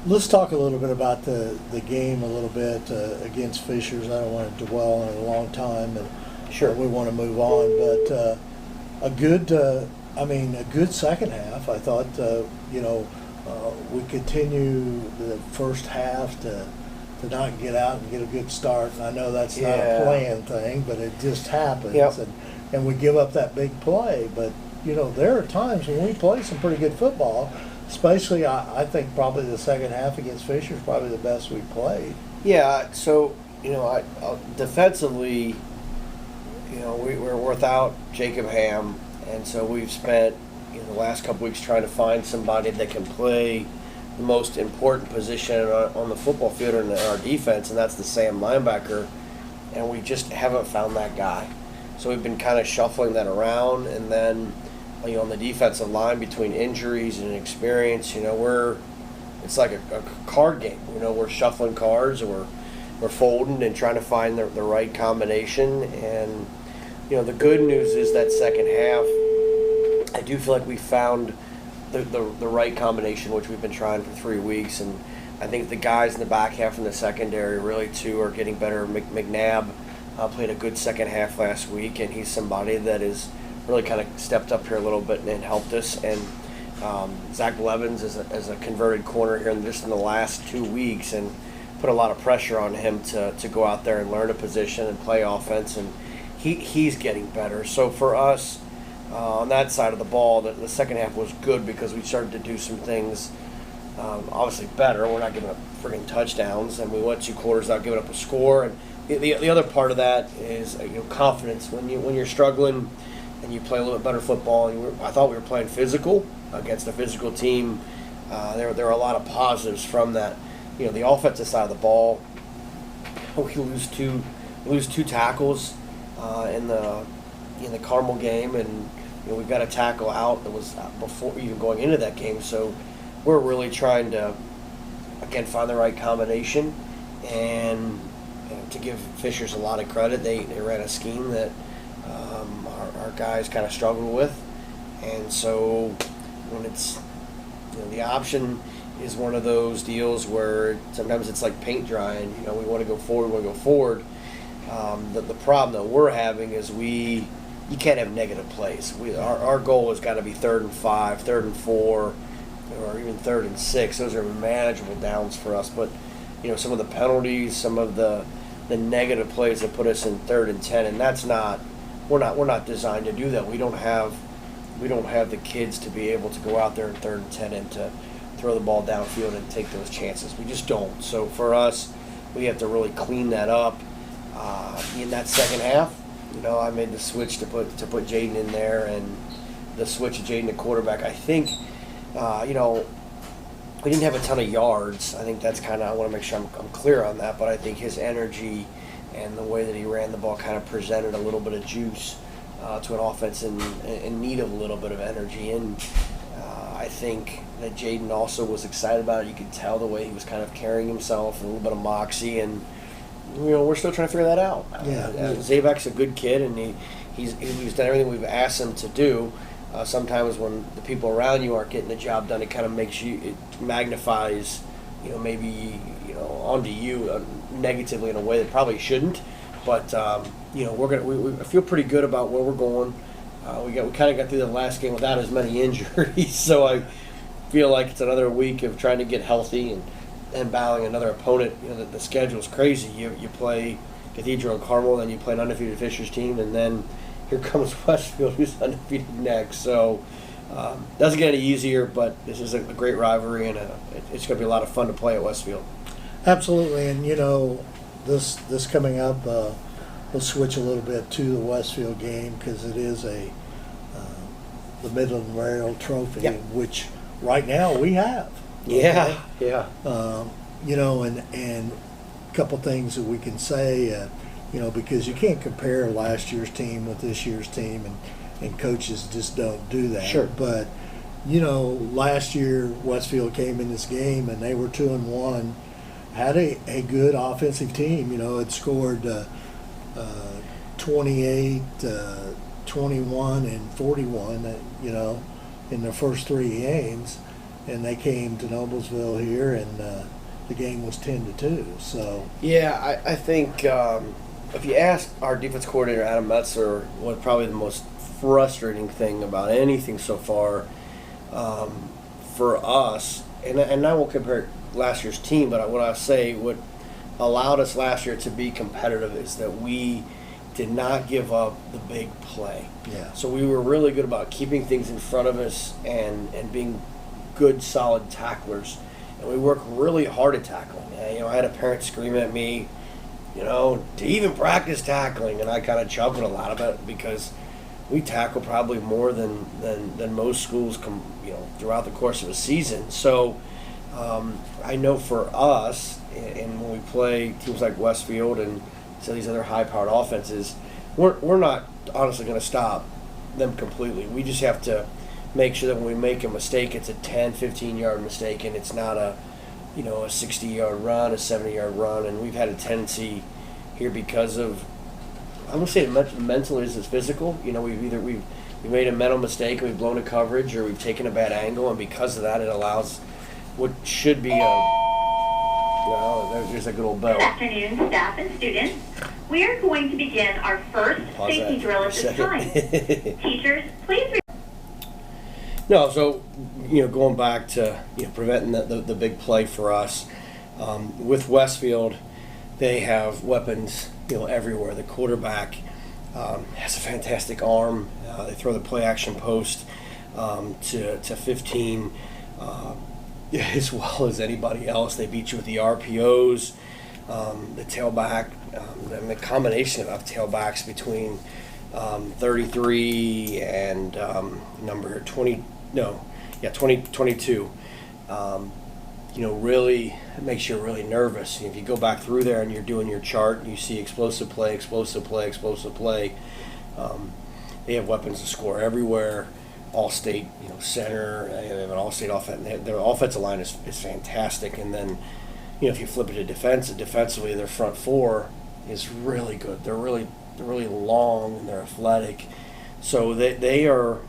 Let's talk a little bit about the game a little bit against Fishers. I don't want to dwell on it a long time, and sure, we want to move on. But a good second half. I thought we continue the first half to not get out and get a good start. And I know that's not a planned thing, but it just happens. Yep. And we give up that big play. But there are times when we play some pretty good football. Especially, I think probably the second half against Fisher is probably the best we played. Yeah, so, defensively, we're without Jacob Ham, and so we've spent the last couple weeks trying to find somebody that can play the most important position on the football field in our defense, and that's the Sam linebacker, and we just haven't found that guy. So we've been kind of shuffling that around, and then on the defensive line between injuries and experience, it's like a card game. We're shuffling cards, and we're folding and trying to find the right combination. And the good news is that second half, I do feel like we found the right combination, which we've been trying for 3 weeks. And I think the guys in the back half in the secondary really too are getting better. McNabb played a good second half last week, and he's somebody that is really kind of stepped up here a little bit and helped us. And Zach Blevins is a converted corner here just in the last 2 weeks, and put a lot of pressure on him to go out there and learn a position and play offense, and he's getting better. So for us, on that side of the ball, the second half was good because we started to do some things obviously better. We're not giving up friggin' touchdowns, and we went 2 quarters without giving up a score. And the other part of that is confidence. When you're struggling and you play a little bit better football, and I thought we were playing physical against a physical team. There are a lot of positives from that. The offensive side of the ball, we lose two tackles in the Carmel game, and we've got a tackle out that was before even going into that game. So we're really trying to again find the right combination, and to give Fishers a lot of credit, they ran a scheme that our guys kind of struggled with, and so when it's the option is one of those deals where sometimes it's like paint drying. We want to go forward. The problem that we're having is you can't have negative plays. Our goal has got to be 3rd and 5, 3rd and 4, or even 3rd and 6. Those are manageable downs for us. But some of the penalties, some of the negative plays that put us in 3rd and 10, and that's not. We're not designed to do that. We don't have the kids to be able to go out there in 3rd and 10 and to throw the ball downfield and take those chances. We just don't. So for us, we have to really clean that up. In that second half, I made the switch to put Jaden in there, and the switch of Jaden to quarterback. I think, we didn't have a ton of yards. I think that's kind of, I want to make sure I'm clear on that, but I think his energy and the way that he ran the ball kind of presented a little bit of juice to an offense in need of a little bit of energy. And I think that Jaden also was excited about it. You could tell the way he was kind of carrying himself, a little bit of moxie, and we're still trying to figure that out. Zabak's a good kid, and he's done everything we've asked him to do. Sometimes when the people around you aren't getting the job done, it kind of it magnifies, maybe onto you negatively in a way that probably shouldn't. But we feel pretty good about where we're going. We kind of got through the last game without as many injuries, so feel like it's another week of trying to get healthy and battling another opponent. You know, the schedule's crazy. You play Cathedral and Carmel, then you play an undefeated Fishers team, and then here comes Westfield, who's undefeated next. So doesn't get any easier, but this is a great rivalry, and it's going to be a lot of fun to play at Westfield. Absolutely, and you know, this coming up, we'll switch a little bit to the Westfield game because it is the Midland Rail Trophy, Yep. which right now we have. Yeah, yeah. You know, and a couple things that we can say, you know, because you can't compare last year's team with this year's team, and coaches just don't do that. Sure. But, you know, last year Westfield came in this game and they were 2-1, had a good offensive team. You know, it scored 28, 21, and 41, you know, in their first 3 games. And they came to Noblesville here, and the game was 10-2. So Yeah, I think if you ask our defense coordinator, Adam Metzler, what probably the most frustrating thing about anything so far for us, and I won't compare last year's team, but what I say, what allowed us last year to be competitive is that we did not give up the big play. yeah, So we were really good about keeping things in front of us and being good, solid tacklers. And we worked really hard at tackling. You know, I had a parent scream at me, you know, to even practice tackling, and I kind of chuckled a lot about it because we tackle probably more than most schools you know, throughout the course of a season. So I know for us, and when we play teams like Westfield and some of these other high-powered offenses, we're not honestly going to stop them completely. We just have to make sure that when we make a mistake, it's a 10, 15-yard mistake, and it's not a 60-yard run, a 70-yard run. And we've had a tendency here because of, I'm going to say it mentally as physical. You know, we've made a mental mistake and we've blown a coverage, or we've taken a bad angle, and because of that, it allows what should be there's a good old bell. Good afternoon, staff and students. We are going to begin our first Pause safety that drill at for a this time. second. Teachers, please. No, so, you know, going back to, you know, preventing the big play for us, with Westfield, they have weapons, you know, everywhere. The quarterback has a fantastic arm. They throw the play action post to 15 as well as anybody else. They beat you with the RPOs, the tailback, and the combination of tailbacks between 33 and number 20. No, yeah, 22. You know, really makes you really nervous. If you go back through there and you're doing your chart and you see explosive play, they have weapons to score everywhere. All-state, you know, center. They have an all-state offense. Their offensive line is fantastic. And then, you know, if you flip it to defensively, their front four is really good. They're really long and they're athletic. So they are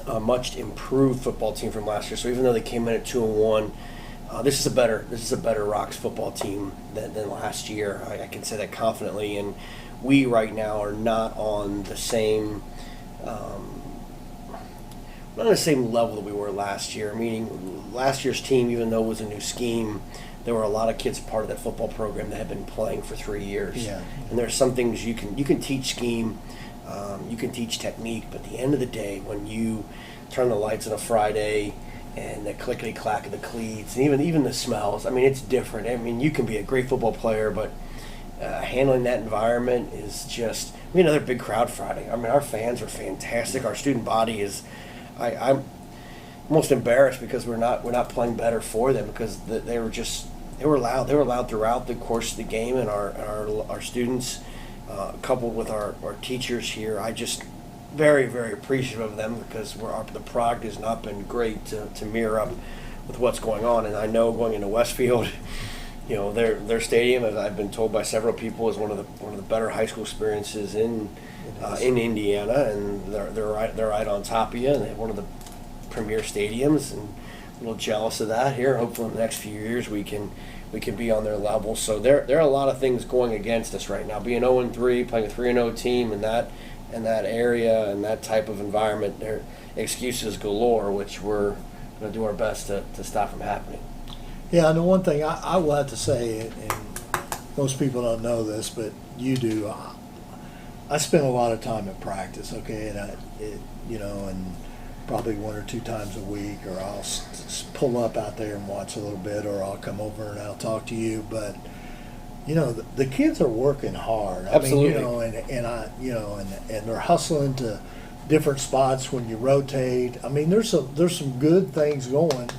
a much improved football team from last year. So even though they came in at 2-1, this is a better Rocks football team than last year. I can say that confidently. And we right now are not on the same not on the same level that we were last year. Meaning, last year's team, even though it was a new scheme, there were a lot of kids part of that football program that had been playing for 3 years. Yeah. And there are some things you can teach scheme, you can teach technique, but at the end of the day, when you turn the lights on a Friday and the clickety clack of the cleats and even the smells, I mean, it's different. I mean, you can be a great football player, but handling that environment is just. We had another big crowd Friday. I mean, our fans are fantastic. Our student body is. I'm almost embarrassed because we're not playing better for them because they were loud. They were loud throughout the course of the game, and our students, coupled with our teachers here, I just very, very appreciative of them because the product has not been great to mirror up with what's going on. And I know going into Westfield, you know, their stadium, as I've been told by several people, is one of the better high school experiences in Indiana, and they're right on top of you, and they have one of the premier stadiums, and a little jealous of that here. Hopefully in the next few years we can be on their level. So there are a lot of things going against us right now. Being 0-3, playing a 3-0 team in that area and that type of environment, there are excuses galore, which we're going to do our best to stop from happening. Yeah, and the one thing I will have to say, and most people don't know this, but you do. I spend a lot of time at practice, okay, and probably 1 or 2 times a week, or I'll pull up out there and watch a little bit, or I'll come over and I'll talk to you. But the kids are working hard. Absolutely. I mean, and they're hustling to different spots when you rotate. I mean, there's some good things going,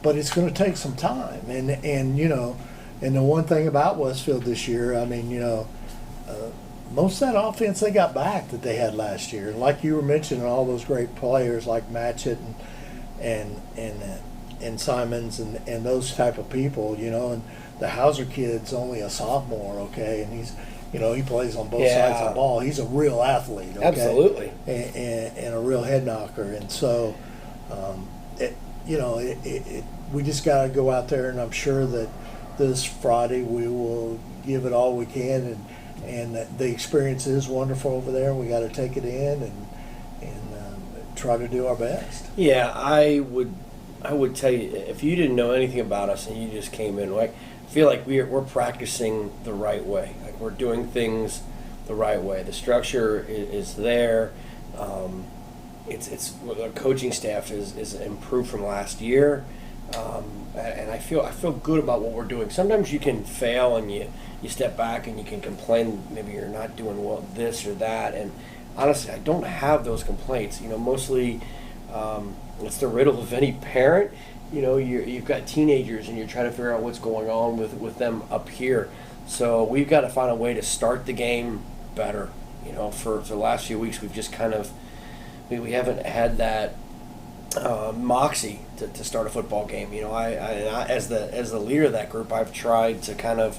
but it's going to take some time. And the one thing about Westfield this year, I mean, most of that offense they got back that they had last year, and like you were mentioning, all those great players like Matchett and Simons and those type of people, and the Hauser kid's only a sophomore, okay, and he's, he plays on both sides of the ball. He's a real athlete, okay? Absolutely, and a real head knocker, and so, we just got to go out there, and I'm sure that this Friday we will give it all we can, and the experience is wonderful over there, and we got to take it in and try to do our best. Yeah, I would tell you, if you didn't know anything about us and you just came in, I feel like we're practicing the right way. Like, we're doing things the right way. The structure is there. It's the coaching staff is improved from last year, and I feel good about what we're doing. Sometimes you can fail and you step back and you can complain maybe you're not doing well this or that, and honestly I don't have those complaints. Mostly it's the riddle of any parent. You've got teenagers and you're trying to figure out what's going on with them up here, so we've got to find a way to start the game better. For the last few weeks we've just kind of we haven't had that moxie to start a football game. I as the leader of that group, I've tried to kind of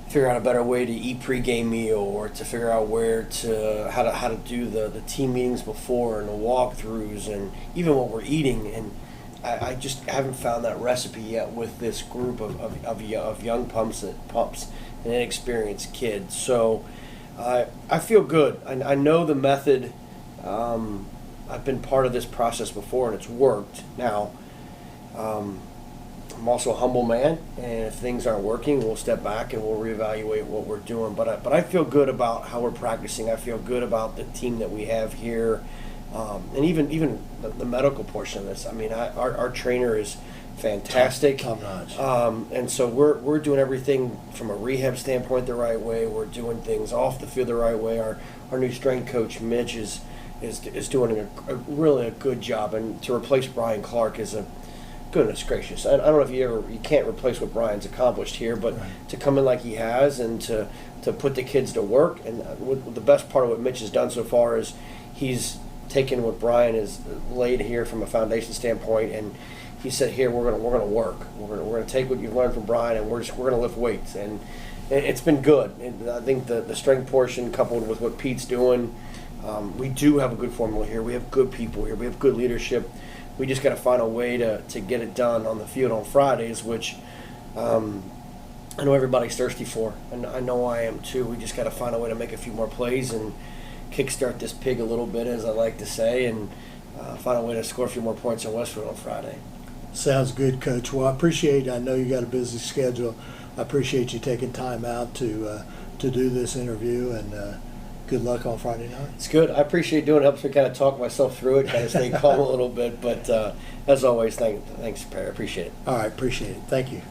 figure out a better way to eat pregame meal, or to figure out how to do the team meetings before and the walkthroughs and even what we're eating. And I just haven't found that recipe yet with this group of young pumps and inexperienced kids. So I feel good. I know the method. I've been part of this process before, and it's worked. Now, I'm also a humble man, and if things aren't working, we'll step back and we'll reevaluate what we're doing. But I feel good about how we're practicing. I feel good about the team that we have here, and even the medical portion of this. I mean, our trainer is fantastic, top notch, and so we're doing everything from a rehab standpoint the right way. We're doing things off the field the right way. Our new strength coach Mitch is doing a really good job, and to replace Brian Clark is a goodness gracious. I don't know if you can't replace what Brian's accomplished here, but to come in like he has and to put the kids to work, and the best part of what Mitch has done so far is he's taken what Brian has laid here from a foundation standpoint, and he said, here we're gonna work. We're gonna take what you've learned from Brian, and we're gonna lift weights, and it's been good. And I think the strength portion coupled with what Pete's doing, we do have a good formula here. We have good people here. We have good leadership. We just got to find a way to get it done on the field on Fridays, which I know everybody's thirsty for, and I know I am too. We just got to find a way to make a few more plays and kickstart this pig a little bit, as I like to say, and find a way to score a few more points in Westfield on Friday. Sounds good, Coach. Well, I appreciate it. I know you got a busy schedule. I appreciate you taking time out to do this interview, and good luck on Friday night. It's good. I appreciate doing it. It helps me kind of talk myself through it, kind of stay calm a little bit. But as always, thanks, Perry. I appreciate it. All right, appreciate it. Thank you.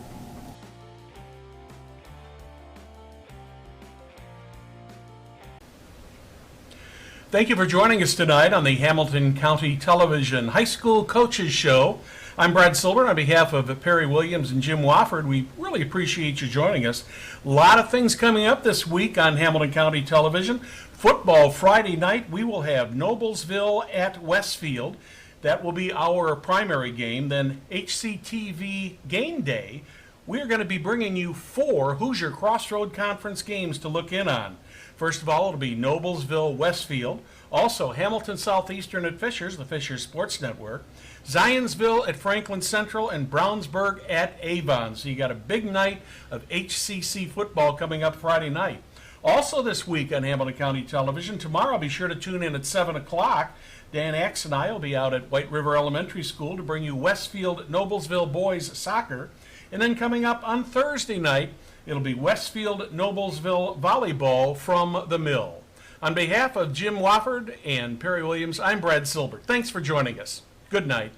Thank you for joining us tonight on the Hamilton County Television High School Coaches Show. I'm Brad Silver. On behalf of Perry Williams and Jim Wofford, we really appreciate you joining us. A lot of things coming up this week on Hamilton County Television. Football Friday night, we will have Noblesville at Westfield. That will be our primary game. Then HCTV Game Day, we are going to be bringing you 4 Hoosier Crossroad Conference games to look in on. First of all, it'll be Noblesville, Westfield. Also, Hamilton Southeastern at Fishers, the Fishers Sports Network. Zionsville at Franklin Central, and Brownsburg at Avon. So you got a big night of HCC football coming up Friday night. Also this week on Hamilton County Television, tomorrow be sure to tune in at 7 o'clock. Dan Axe and I will be out at White River Elementary School to bring you Westfield Noblesville boys soccer. And then coming up on Thursday night, it'll be Westfield Noblesville volleyball from the Mill. On behalf of Jim Wofford and Perry Williams, I'm Brad Silbert. Thanks for joining us. Good night.